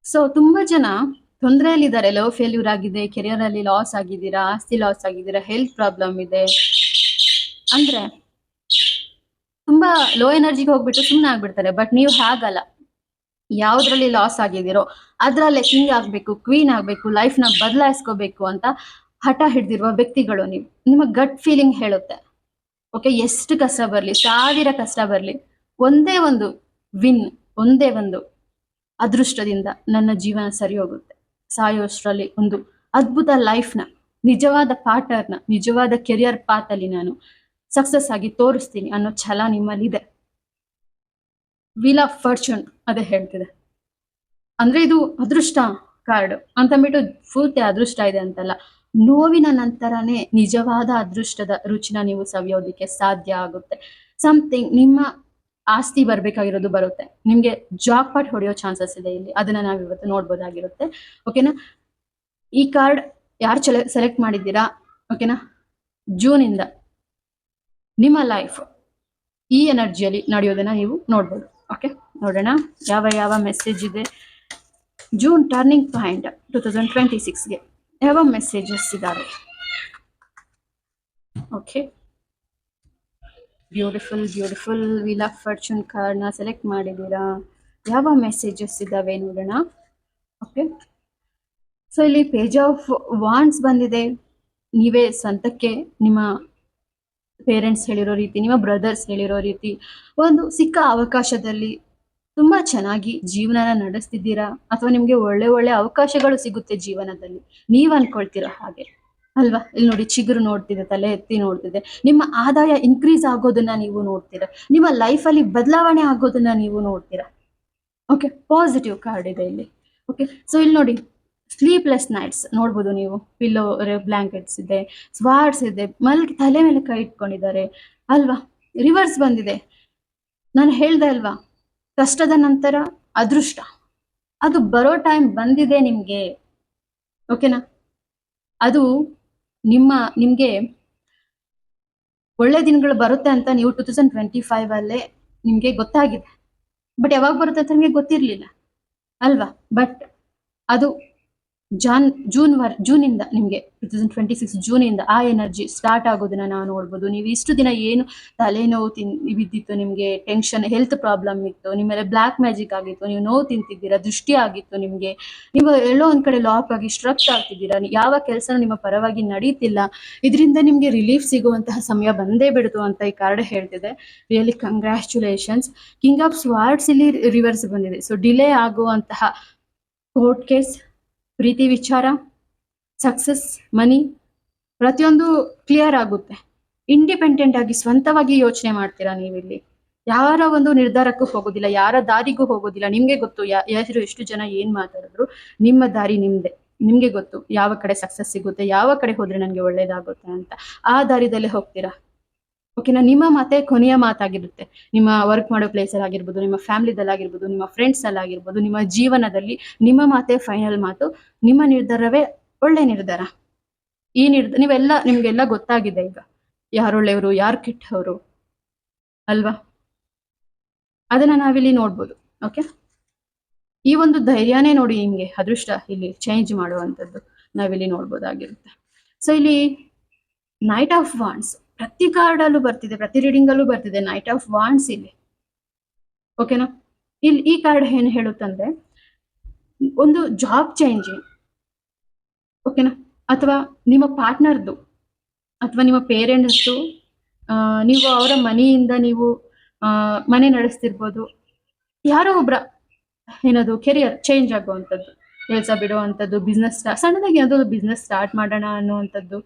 ಸೊ ತುಂಬಾ ಜನ ತೊಂದರೆಯಲ್ಲಿದ್ದಾರೆ, ಲವ್ ಫೇಲ್ಯೂರ್ ಆಗಿದೆ, ಕೆರಿಯರ್ ಅಲ್ಲಿ ಲಾಸ್ ಆಗಿದ್ದೀರಾ, ಆಸ್ತಿ ಲಾಸ್ ಆಗಿದ್ದೀರಾ, ಹೆಲ್ತ್ ಪ್ರಾಬ್ಲಮ್ ಇದೆ ಅಂದ್ರೆ ತುಂಬಾ ಲೋ ಎನರ್ಜಿಗೆ ಹೋಗ್ಬಿಟ್ಟು ಸುಮ್ಮನೆ ಆಗ್ಬಿಡ್ತಾರೆ. ಬಟ್ ನೀವು ಹಾಗಲ್ಲ, ಯಾವ್ದ್ರಲ್ಲಿ ಲಾಸ್ ಆಗಿದ್ದೀರೋ ಅದ್ರಲ್ಲೇ ಕಿಂಗ್ ಆಗ್ಬೇಕು, ಕ್ವೀನ್ ಆಗ್ಬೇಕು, ಲೈಫ್ ನ ಬದಲಾಯಿಸ್ಕೋಬೇಕು ಅಂತ ಹಠ ಹಿಡ್ದಿರುವ ವ್ಯಕ್ತಿಗಳು ನೀವು. ನಿಮ್ಮ ಗಟ್ ಫೀಲಿಂಗ್ ಹೇಳುತ್ತೆ, ಓಕೆ, ಎಷ್ಟು ಕಷ್ಟ ಬರ್ಲಿ, 1000 ಕಷ್ಟ ಬರ್ಲಿ, ಒಂದೇ ಒಂದು ವಿನ್, ಒಂದೇ ಒಂದು ಅದೃಷ್ಟದಿಂದ ನನ್ನ ಜೀವನ ಸರಿ ಹೋಗುತ್ತೆ. ಸಾಯೋಷ್ಟ್ರಲ್ಲಿ ಒಂದು ಅದ್ಭುತ ಲೈಫ್ನ, ನಿಜವಾದ ಪಾರ್ಟ್ನರ್ನ, ನಿಜವಾದ ಕೆರಿಯರ್ ಪಾತ್ ಅಲ್ಲಿ ನಾನು ಸಕ್ಸಸ್ ಆಗಿ ತೋರಿಸ್ತೀನಿ ಅನ್ನೋ ಛಲ ನಿಮ್ಮಲ್ಲಿದೆ. ವೀಲ್ ಆಫ್ ಫಾರ್ಚೂನ್ ಅದೇ ಹೇಳ್ತಿದೆ. ಅಂದ್ರೆ ಇದು ಅದೃಷ್ಟ ಕಾರ್ಡ್ ಅಂತಂದ್ಬಿಟ್ಟು ಪೂರ್ತಿ ಅದೃಷ್ಟ ಇದೆ ಅಂತಲ್ಲ, ನೋವಿನ ನಂತರನೇ ನಿಜವಾದ ಅದೃಷ್ಟದ ರುಚಿನ ನೀವು ಸವಿಯೋದಿಕ್ಕೆ ಸಾಧ್ಯ ಆಗುತ್ತೆ. ಸಮಥಿಂಗ್ ನಿಮ್ಮ ಆಸ್ತಿ ಬರ್ಬೇಕಾಗಿರೋದು ಬರುತ್ತೆ, ನಿಮ್ಗೆ ಜಾಕ್ ಪಾಟ್ ಹೊಡೆಯೋ ಚಾನ್ಸಸ್ ಇದೆ ಇಲ್ಲಿ, ಅದನ್ನ ನಾವ್ ಇವತ್ತು ನೋಡ್ಬೋದಾಗಿರುತ್ತೆ. ಓಕೆನಾ, ಈ ಕಾರ್ಡ್ ಯಾರು ಸೆಲೆಕ್ಟ್ ಮಾಡಿದ್ದೀರಾ, ಓಕೆನಾ, ಜೂನ್ ಇಂದ ನಿಮ್ಮ ಲೈಫ್ ಈ ಎನರ್ಜಿಯಲ್ಲಿ ನಡೆಯೋದನ್ನ ನೀವು ನೋಡ್ಬೋದು. ಓಕೆ, ನೋಡೋಣ ಯಾವ ಯಾವ ಮೆಸೇಜ್ ಇದೆ. ಜೂನ್ ಟರ್ನಿಂಗ್ ಪಾಯಿಂಟ್ 2026ಗೆ ಯಾವ ಮೆಸೇಜಸ್ ಇದಾವೆ. Okay, beautiful beautiful wheel of fortune ಕಾರ್ಡ್ನ ಸೆಲೆಕ್ಟ್ ಮಾಡಿದ್ದೀರಾ. ಯಾವ ಮೆಸೇಜಸ್ ಇದಾವೆ ನೋಡೋಣ. ಓಕೆ, ಸೊ ಇಲ್ಲಿ ಪೇಜ್ ಆಫ್ ವಾಂಡ್ಸ್ ಬಂದಿದೆ. ನೀವೇ ಸ್ವಂತಕ್ಕೆ ನಿಮ್ಮ ಪೇರೆಂಟ್ಸ್ ಹೇಳಿರೋ ರೀತಿ, ನಿಮ್ಮ ಬ್ರದರ್ಸ್ ಹೇಳಿರೋ ರೀತಿ ಒಂದು ಸಿಕ್ಕ ಅವಕಾಶದಲ್ಲಿ ತುಂಬಾ ಚೆನ್ನಾಗಿ ಜೀವನನ ನಡೆಸ್ತಿದ್ದೀರಾ, ಅಥವಾ ನಿಮ್ಗೆ ಒಳ್ಳೆ ಒಳ್ಳೆ ಅವಕಾಶಗಳು ಸಿಗುತ್ತೆ ಜೀವನದಲ್ಲಿ, ನೀವ್ ಅನ್ಕೊಳ್ತೀರಾ ಹಾಗೆ ಅಲ್ವಾ. ಇಲ್ಲಿ ನೋಡಿ, ಚಿಗುರು ನೋಡ್ತಿದೆ, ತಲೆ ಎತ್ತಿ ನೋಡ್ತಿದೆ, ನಿಮ್ಮ ಆದಾಯ ಇನ್ಕ್ರೀಸ್ ಆಗೋದನ್ನ ನೀವು ನೋಡ್ತೀರಾ, ನಿಮ್ಮ ಲೈಫ್ ಅಲ್ಲಿ ಬದಲಾವಣೆ ಆಗೋದನ್ನ ನೀವು ನೋಡ್ತೀರಾ. ಓಕೆ, ಪಾಸಿಟಿವ್ ಕಾರ್ಡ್ ಇದೆ ಇಲ್ಲಿ. ಓಕೆ, ಸೊ ಇಲ್ಲಿ ನೋಡಿ, ಸ್ಲೀಪ್ಲೆಸ್ ನೈಟ್ಸ್ ನೋಡ್ಬೋದು ನೀವು, ಪಿಲ್ಲೋ ಬ್ಲಾಂಕೆಟ್ಸ್ ಇದೆ, ಸ್ವಾರ್ಡ್ಸ್ ಇದೆ, ತಲೆ ಮೇಲೆ ಕೈ ಇಟ್ಕೊಂಡಿದ್ದಾರೆ ಅಲ್ವಾ. ರಿವರ್ಸ್ ಬಂದಿದೆ, ನಾನು ಹೇಳ್ದೆ ಅಲ್ವಾ, ಕಷ್ಟದ ನಂತರ ಅದೃಷ್ಟ, ಅದು ಬರೋ ಟೈಮ್ ಬಂದಿದೆ ನಿಮ್ಗೆ. ಓಕೆನಾ, ಅದು ನಿಮ್ಗೆ ಒಳ್ಳೆ ದಿನಗಳು ಬರುತ್ತೆ ಅಂತ ನೀವು 2025 ಅಲ್ಲೇ ನಿಮ್ಗೆ ಗೊತ್ತಾಗಿದೆ. ಬಟ್ ಯಾವಾಗ ಬರುತ್ತೆ ಅಂತ ನಿಮ್ಗೆ ಗೊತ್ತಿರ್ಲಿಲ್ಲ ಅಲ್ವಾ. ಬಟ್ ಅದು ಜೂನ್ ಇಂದ ನಿಮ್ಗೆ 2026 ಜೂನ್ ಇಂದ ಆ ಎನರ್ಜಿ ಸ್ಟಾರ್ಟ್ ಆಗೋದನ್ನ ನಾವು ನೋಡ್ಬೋದು. ನೀವು ಇಷ್ಟು ದಿನ ಏನು ತಲೆನೋವು ಬಿದ್ದಿತ್ತು, ನಿಮ್ಗೆ ಟೆನ್ಷನ್, ಹೆಲ್ತ್ ಪ್ರಾಬ್ಲಮ್ ಇತ್ತು, ನಿಮ್ಮ ಮೇಲೆ ಬ್ಲಾಕ್ ಮ್ಯಾಜಿಕ್ ಆಗಿತ್ತು, ನೀವು ನೋವು ತಿಂತಿದ್ದೀರಾ, ದೃಷ್ಟಿ ಆಗಿತ್ತು ನಿಮ್ಗೆ, ನೀವು ಎಲ್ಲೋ ಒಂದ್ ಕಡೆ ಲಾಕ್ ಆಗಿ ಸ್ಟ್ರಕ್ ಆಗ್ತಿದ್ದೀರಾ, ಯಾವ ಕೆಲಸ ನಿಮ್ಮ ಪರವಾಗಿ ನಡೀತಿಲ್ಲ, ಇದರಿಂದ ನಿಮ್ಗೆ ರಿಲೀಫ್ ಸಿಗುವಂತಹ ಸಮಯ ಬಂದೇ ಬಿಡ್ತು ಅಂತ ಈ ಕಾರ್ಡ್ ಹೇಳ್ತಿದೆ. Really congratulations. King of swords ಇಲ್ಲಿ ರಿವರ್ಸ್ ಬಂದಿದೆ. ಸೊ ಡಿಲೇ ಆಗುವಂತಹ ಕೋರ್ಟ್ ಕೇಸ್, ಪ್ರೀತಿ ವಿಚಾರ, ಸಕ್ಸಸ್, ಮನಿ, ಪ್ರತಿಯೊಂದು ಕ್ಲಿಯರ್ ಆಗುತ್ತೆ. ಇಂಡಿಪೆಂಡೆಂಟ್ ಆಗಿ ಸ್ವಂತವಾಗಿ ಯೋಚನೆ ಮಾಡ್ತೀರಾ ನೀವಿಲ್ಲಿ. ಯಾರ ಒಂದು ನಿರ್ಧಾರಕ್ಕೂ ಹೋಗೋದಿಲ್ಲ, ಯಾರ ದಾರಿಗೂ ಹೋಗೋದಿಲ್ಲ. ನಿಮ್ಗೆ ಗೊತ್ತು ಎಷ್ಟು ಜನ ಏನ್ ಮಾತಾಡಿದ್ರು, ನಿಮ್ಮ ದಾರಿ ನಿಮ್ದೆ, ನಿಮ್ಗೆ ಗೊತ್ತು ಯಾವ ಕಡೆ ಸಕ್ಸಸ್ ಸಿಗುತ್ತೆ, ಯಾವ ಕಡೆ ಹೋದ್ರೆ ನನ್ಗೆ ಒಳ್ಳೇದಾಗುತ್ತೆ ಅಂತ. ಆ ದಾರಿದಲ್ಲೇ ಹೋಗ್ತೀರಾ. ಓಕೆನಾ, ನಿಮ್ಮ ಮಾತೆ ಕೊನೆಯ ಮಾತಾಗಿರುತ್ತೆ. ನಿಮ್ಮ ವರ್ಕ್ ಮಾಡೋ ಪ್ಲೇಸ್ ಅಲ್ಲಿ ಆಗಿರ್ಬೋದು, ನಿಮ್ಮ ಫ್ಯಾಮಿಲಿದಲ್ಲಿ ಆಗಿರ್ಬೋದು, ನಿಮ್ಮ ಫ್ರೆಂಡ್ಸ್ ಅಲ್ಲಿ ಆಗಿರ್ಬೋದು, ನಿಮ್ಮ ಜೀವನದಲ್ಲಿ ನಿಮ್ಮ ಮಾತೆ ಫೈನಲ್ ಮಾತು, ನಿಮ್ಮ ನಿರ್ಧಾರವೇ ಒಳ್ಳೆ ನಿರ್ಧಾರ. ಈ ನಿಮ್ಗೆಲ್ಲ ಗೊತ್ತಾಗಿದೆ ಈಗ, ಯಾರೊಳ್ಳೆಯವರು ಯಾರು ಕೆಟ್ಟವರು ಅಲ್ವಾ, ಅದನ್ನ ನಾವಿಲ್ಲಿ ನೋಡ್ಬೋದು. ಓಕೆ, ಈ ಒಂದು ಧೈರ್ಯನೇ ನೋಡಿ ನಿಮ್ಗೆ ಅದೃಷ್ಟ ಇಲ್ಲಿ ಚೇಂಜ್ ಮಾಡುವಂಥದ್ದು ನಾವಿಲ್ಲಿ ನೋಡ್ಬೋದಾಗಿರುತ್ತೆ. ಸೊ ಇಲ್ಲಿ ನೈಟ್ ಆಫ್ ವಾಂಡ್ಸ್ ಪ್ರತಿ ಕಾರ್ಡ್ ಅಲ್ಲೂ ಬರ್ತಿದೆ, ಪ್ರತಿ ರೀಡಿಂಗ್ ಅಲ್ಲೂ ಬರ್ತಿದೆ ನೈಟ್ ಆಫ್ ವಾಂಡ್ಸ್ ಇಲ್ಲಿ. ಓಕೆನಾ, ಇಲ್ಲಿ ಈ ಕಾರ್ಡ್ ಏನ್ ಹೇಳುತ್ತಂದ್ರೆ ಒಂದು ಜಾಬ್ ಚೇಂಜಿಂಗ್, ಓಕೆನಾ, ಅಥವಾ ನಿಮ್ಮ ಪಾರ್ಟ್ನರ್ದು ಅಥವಾ ನಿಮ್ಮ ಪೇರೆಂಟ್ಸ್ದು, ನೀವು ಅವರ ಮನೆಯಿಂದ ನೀವು ಮನೆ ನಡೆಸ್ತಿರ್ಬೋದು, ಯಾರೋ ಒಬ್ರ ಏನದು ಕೆರಿಯರ್ ಚೇಂಜ್ ಆಗುವಂಥದ್ದು, ಕೆಲಸ ಬಿಡುವಂಥದ್ದು, ಬಿಸ್ನೆಸ್ ಸಣ್ಣದಾಗಿ ಯಾವುದೋ ಬಿಸ್ನೆಸ್ ಸ್ಟಾರ್ಟ್ ಮಾಡೋಣ ಅನ್ನುವಂಥದ್ದು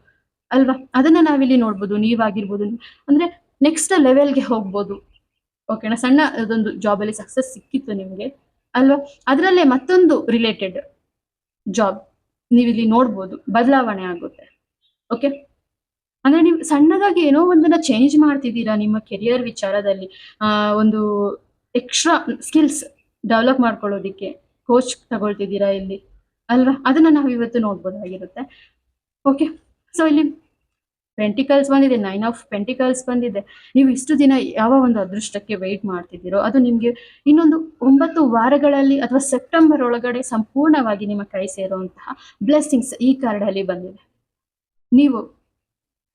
ಅಲ್ವಾ. ಅದನ್ನ ನಾವಿಲ್ಲಿ ನೋಡ್ಬೋದು. ನೀವಾಗಿರ್ಬೋದು, ಅಂದ್ರೆ ನೆಕ್ಸ್ಟ್ ಲೆವೆಲ್ಗೆ ಹೋಗ್ಬೋದು. ಓಕೆನಾ, ಸಣ್ಣ ಅದೊಂದು ಜಾಬ್ ಅಲ್ಲಿ ಸಕ್ಸಸ್ ಸಿಕ್ಕಿತ್ತು ನಿಮ್ಗೆ ಅಲ್ವಾ, ಅದರಲ್ಲೇ ಮತ್ತೊಂದು ರಿಲೇಟೆಡ್ ಜಾಬ್ ನೀವಿಲ್ಲಿ ನೋಡ್ಬೋದು, ಬದಲಾವಣೆ ಆಗುತ್ತೆ. ಓಕೆ, ಅಂದ್ರೆ ನೀವು ಸಣ್ಣದಾಗಿ ಏನೋ ಒಂದನ್ನ ಚೇಂಜ್ ಮಾಡ್ತಿದ್ದೀರಾ ನಿಮ್ಮ ಕೆರಿಯರ್ ವಿಚಾರದಲ್ಲಿ, ಒಂದು ಎಕ್ಸ್ಟ್ರಾ ಸ್ಕಿಲ್ಸ್ ಡೆವಲಪ್ ಮಾಡ್ಕೊಳ್ಳೋದಿಕ್ಕೆ ಕೋಚ್ ತಗೊಳ್ತಿದ್ದೀರಾ ಇಲ್ಲಿ ಅಲ್ವಾ, ಅದನ್ನ ನಾವು ಇವತ್ತು ನೋಡ್ಬೋದಾಗಿರುತ್ತೆ. ಓಕೆ, ಸೊ ಇಲ್ಲಿ ಪೆಂಟಿಕಲ್ಸ್ ಬಂದಿದೆ, 9 ಆಫ್ ಪೆಂಟಿಕಲ್ಸ್ ಬಂದಿದೆ. ನೀವು ಇಷ್ಟು ದಿನ ಯಾವ ಒಂದು ಅದೃಷ್ಟಕ್ಕೆ ವೆಯ್ಟ್ ಮಾಡ್ತಿದ್ದೀರೋ ಅದು ನಿಮಗೆ ಇನ್ನೊಂದು 9 ವಾರಗಳಲ್ಲಿ ಅಥವಾ ಸೆಪ್ಟೆಂಬರ್ ಒಳಗಡೆ ಸಂಪೂರ್ಣವಾಗಿ ನಿಮ್ಮ ಕೈ ಸೇರುವಂತಹ ಬ್ಲೆಸ್ಸಿಂಗ್ಸ್ ಈ ಕಾರ್ಡ್ ಅಲ್ಲಿ ಬಂದಿದೆ. ನೀವು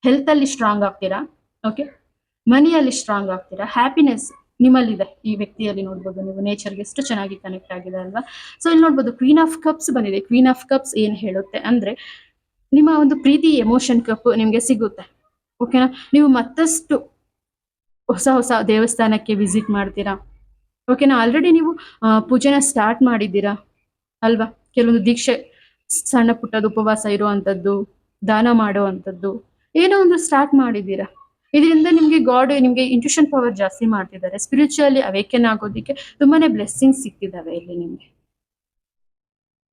ಹೆಲ್ತ್ ಅಲ್ಲಿ ಸ್ಟ್ರಾಂಗ್ ಆಗ್ತೀರಾ, ಓಕೆ, ಮನಿಯಲ್ಲಿ ಸ್ಟ್ರಾಂಗ್ ಆಗ್ತೀರಾ, ಹ್ಯಾಪಿನೆಸ್ ನಿಮ್ಮಲ್ಲಿದೆ. ಈ ವ್ಯಕ್ತಿಯಲ್ಲಿ ನೋಡ್ಬೋದು ನೀವು ನೇಚರ್ಗೆ ಎಷ್ಟು ಚೆನ್ನಾಗಿ ಕನೆಕ್ಟ್ ಆಗಿದೆ ಅಲ್ವಾ. ಸೊ ಇಲ್ಲಿ ನೋಡ್ಬೋದು ಕ್ವೀನ್ ಆಫ್ ಕಪ್ಸ್ ಬಂದಿದೆ. ಕ್ವೀನ್ ಆಫ್ ಕಪ್ಸ್ ಏನ್ ಹೇಳುತ್ತೆ ಅಂದ್ರೆ ನಿಮ್ಮ ಒಂದು ಪ್ರೀತಿ ಎಮೋಷನ್ ಕಪ್ ನಿಮ್ಗೆ ಸಿಗುತ್ತೆ, ಓಕೆನಾ. ನೀವು ಮತ್ತಷ್ಟು ಹೊಸ ಹೊಸ ದೇವಸ್ಥಾನಕ್ಕೆ ವಿಸಿಟ್ ಮಾಡ್ತೀರಾ, ಓಕೆನಾ. ಆಲ್ರೆಡಿ ನೀವು ಪೂಜೆನ ಸ್ಟಾರ್ಟ್ ಮಾಡಿದ್ದೀರಾ ಅಲ್ವಾ. ಕೆಲವೊಂದು ದೀಕ್ಷೆ, ಸಣ್ಣ ಪುಟ್ಟದ ಉಪವಾಸ ಇರುವಂತದ್ದು, ದಾನ ಮಾಡುವಂತದ್ದು, ಏನೋ ಒಂದು ಸ್ಟಾರ್ಟ್ ಮಾಡಿದ್ದೀರಾ. ಇದರಿಂದ ನಿಮ್ಗೆ ಗಾಡ್ ನಿಮ್ಗೆ ಇಂಟ್ಯೂಷನ್ ಪವರ್ ಜಾಸ್ತಿ ಮಾಡ್ತಿದ್ದಾರೆ. ಸ್ಪಿರಿಚುವಲಿ ಅವೇಕನ್ ಆಗೋದಿಕ್ಕೆ ತುಂಬಾನೇ ಬ್ಲೆಸ್ಸಿಂಗ್ಸ್ ಸಿಕ್ತಿದ್ದಾವೆ ಇಲ್ಲಿ ನಿಮ್ಗೆ,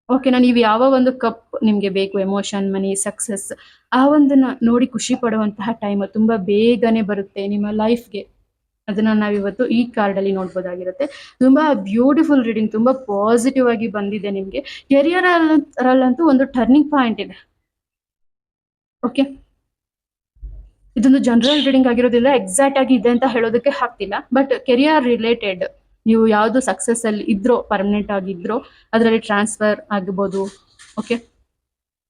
ಓಕೆನಾ. ನೀವು ಯಾವ ಒಂದು ಕಪ್ ನಿಮ್ಗೆ ಬೇಕು, ಎಮೋಷನ್, ಮನಿ, ಸಕ್ಸಸ್, ಆ ಒಂದನ್ನ ನೋಡಿ ಖುಷಿ ಪಡುವಂತಹ ಟೈಮ್ ತುಂಬಾ ಬೇಗನೆ ಬರುತ್ತೆ ನಿಮ್ಮ ಲೈಫ್ಗೆ. ಅದನ್ನ ನಾವಿವತ್ತು ಈ ಕಾರ್ಡ್ ಅಲ್ಲಿ ನೋಡ್ಬೋದಾಗಿರುತ್ತೆ. ತುಂಬಾ ಬ್ಯೂಟಿಫುಲ್ ರೀಡಿಂಗ್, ತುಂಬಾ ಪಾಸಿಟಿವ್ ಆಗಿ ಬಂದಿದೆ ನಿಮ್ಗೆ. ಕೆರಿಯರ್ ಅಲ್ಲಂತೂ ಒಂದು ಟರ್ನಿಂಗ್ ಪಾಯಿಂಟ್ ಇದೆ, ಓಕೆ. ಇದೊಂದು ಜನರಲ್ ರೀಡಿಂಗ್ ಆಗಿರೋದ್ರಿಂದ ಎಕ್ಸಾಕ್ಟ್ ಆಗಿ ಇದೆ ಅಂತ ಹೇಳೋದಕ್ಕೆ ಆಗ್ತಿಲ್ಲ, ಬಟ್ ಕೆರಿಯರ್ ರಿಲೇಟೆಡ್ ನೀವು ಯಾವ್ದು ಸಕ್ಸಸ್ ಅಲ್ಲಿ ಇದ್ರೋ, ಪರ್ಮನೆಂಟ್ ಆಗಿದ್ರೋ, ಅದರಲ್ಲಿ ಟ್ರಾನ್ಸ್ಫರ್ ಆಗ್ಬೋದು, ಓಕೆ.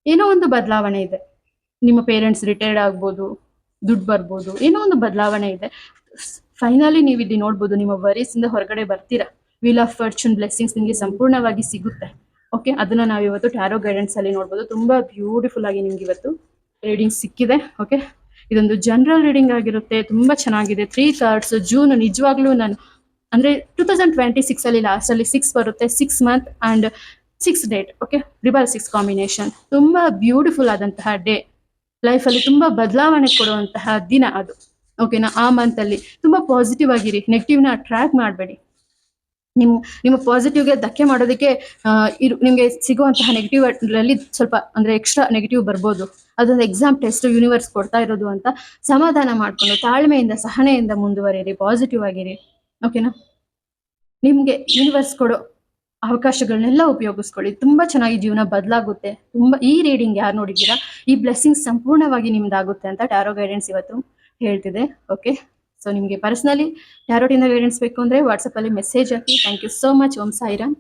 ಏನೋ ಒಂದು ಬದಲಾವಣೆ ಇದೆ. ನಿಮ್ಮ ಪೇರೆಂಟ್ಸ್ ರಿಟೈರ್ಡ್ ಆಗ್ಬೋದು, ದುಡ್ಡು ಬರ್ಬೋದು, ಏನೋ ಒಂದು ಬದಲಾವಣೆ ಇದೆ. ಫೈನಲಿ ನೀವು ಇಲ್ಲಿ ನೋಡ್ಬೋದು ನಿಮ್ಮ ವರೀಸ್ ಇಂದ ಹೊರಗಡೆ ಬರ್ತೀರಾ. ವೀಲ್ ಆಫ್ ಫಾರ್ಚೂನ್ ಬ್ಲೆಸ್ಸಿಂಗ್ಸ್ ನಿಮಗೆ ಸಂಪೂರ್ಣವಾಗಿ ಸಿಗುತ್ತೆ, ಓಕೆ. ಅದನ್ನ ನಾವು ಇವತ್ತು ಟ್ಯಾರೋ ಗೈಡೆನ್ಸ್ ಅಲ್ಲಿ ನೋಡ್ಬೋದು. ತುಂಬಾ ಬ್ಯೂಟಿಫುಲ್ ಆಗಿ ನಿಮ್ಗೆ ಇವತ್ತು ರೀಡಿಂಗ್ ಸಿಕ್ಕಿದೆ, ಓಕೆ. ಇದೊಂದು ಜನರಲ್ ರೀಡಿಂಗ್ ಆಗಿರುತ್ತೆ, ತುಂಬಾ ಚೆನ್ನಾಗಿದೆ. 3 ಕಾರ್ಡ್ಸ್. ಜೂನ್ ನಿಜವಾಗ್ಲೂ ನಾನು ಅಂದ್ರೆ 2026 ಅಲ್ಲಿ ಲಾಸ್ಟ್ ಅಲ್ಲಿ 6 ಬರುತ್ತೆ, 6 month and 6 date, okay. 666 combination, ತುಂಬಾ ಬ್ಯೂಟಿಫುಲ್ ಆದಂತಹ ಡೇ. ಲೈಫ್ ಅಲ್ಲಿ ತುಂಬಾ ಬದಲಾವಣೆ ಕೊಡುವಂತಹ ದಿನ ಅದು, ಓಕೆನಾ. ಆ ಮಂತ್ ಅಲ್ಲಿ ತುಂಬಾ ಪಾಸಿಟಿವ್ ಆಗಿರಿ, ನೆಗೆಟಿವ್ ನ ಅಟ್ರಾಕ್ಟ್ ಮಾಡಬೇಡಿ. ನಿಮ್ಮ ಪಾಸಿಟಿವ್ಗೆ ಧಕ್ಕೆ ಮಾಡೋದಕ್ಕೆ ನಿಮ್ಗೆ ಸಿಗುವಂತಹ ನೆಗೆಟಿವ್ ಅಲ್ಲಿ ಸ್ವಲ್ಪ ಅಂದ್ರೆ ಎಕ್ಸ್ಟ್ರಾ ನೆಗೆಟಿವ್ ಬರ್ಬೋದು. ಅದೊಂದು ಎಕ್ಸಾಮ್ ಟೆಸ್ಟ್ ಯೂನಿವರ್ಸ್ ಕೊಡ್ತಾ ಇರೋದು ಅಂತ ಸಮಾಧಾನ ಮಾಡ್ಕೊಂಡು ತಾಳ್ಮೆಯಿಂದ, ಸಹನೆಯಿಂದ ಮುಂದುವರಿಯಿರಿ, ಪಾಸಿಟಿವ್ ಆಗಿರಿ, ಓಕೆನಾ. ನಿಮ್ಗೆ ಯೂನಿವರ್ಸ್ ಕೊಡೋ ಅವಕಾಶಗಳನ್ನೆಲ್ಲ ಉಪಯೋಗಿಸ್ಕೊಳ್ಳಿ. ತುಂಬಾ ಚೆನ್ನಾಗಿ ಜೀವನ ಬದಲಾಗುತ್ತೆ. ತುಂಬಾ ಈ ರೀಡಿಂಗ್ ಯಾರು ನೋಡಿದ್ದೀರಾ, ಈ ಬ್ಲೆಸ್ಸಿಂಗ್ ಸಂಪೂರ್ಣವಾಗಿ ನಿಮ್ದಾಗುತ್ತೆ ಅಂತ ಟ್ಯಾರೋ ಗೈಡೆನ್ಸ್ ಇವತ್ತು ಹೇಳ್ತಿದೆ, ಓಕೆ. ಸೊ ನಿಮ್ಗೆ ಪರ್ಸನಲಿ ಟ್ಯಾರೋಟಿಂದ ಗೈಡೆನ್ಸ್ ಬೇಕು ಅಂದ್ರೆ ವಾಟ್ಸಪ್ ಅಲ್ಲಿ ಮೆಸೇಜ್ ಹಾಕಿ. Thank you so much. Om Sairam.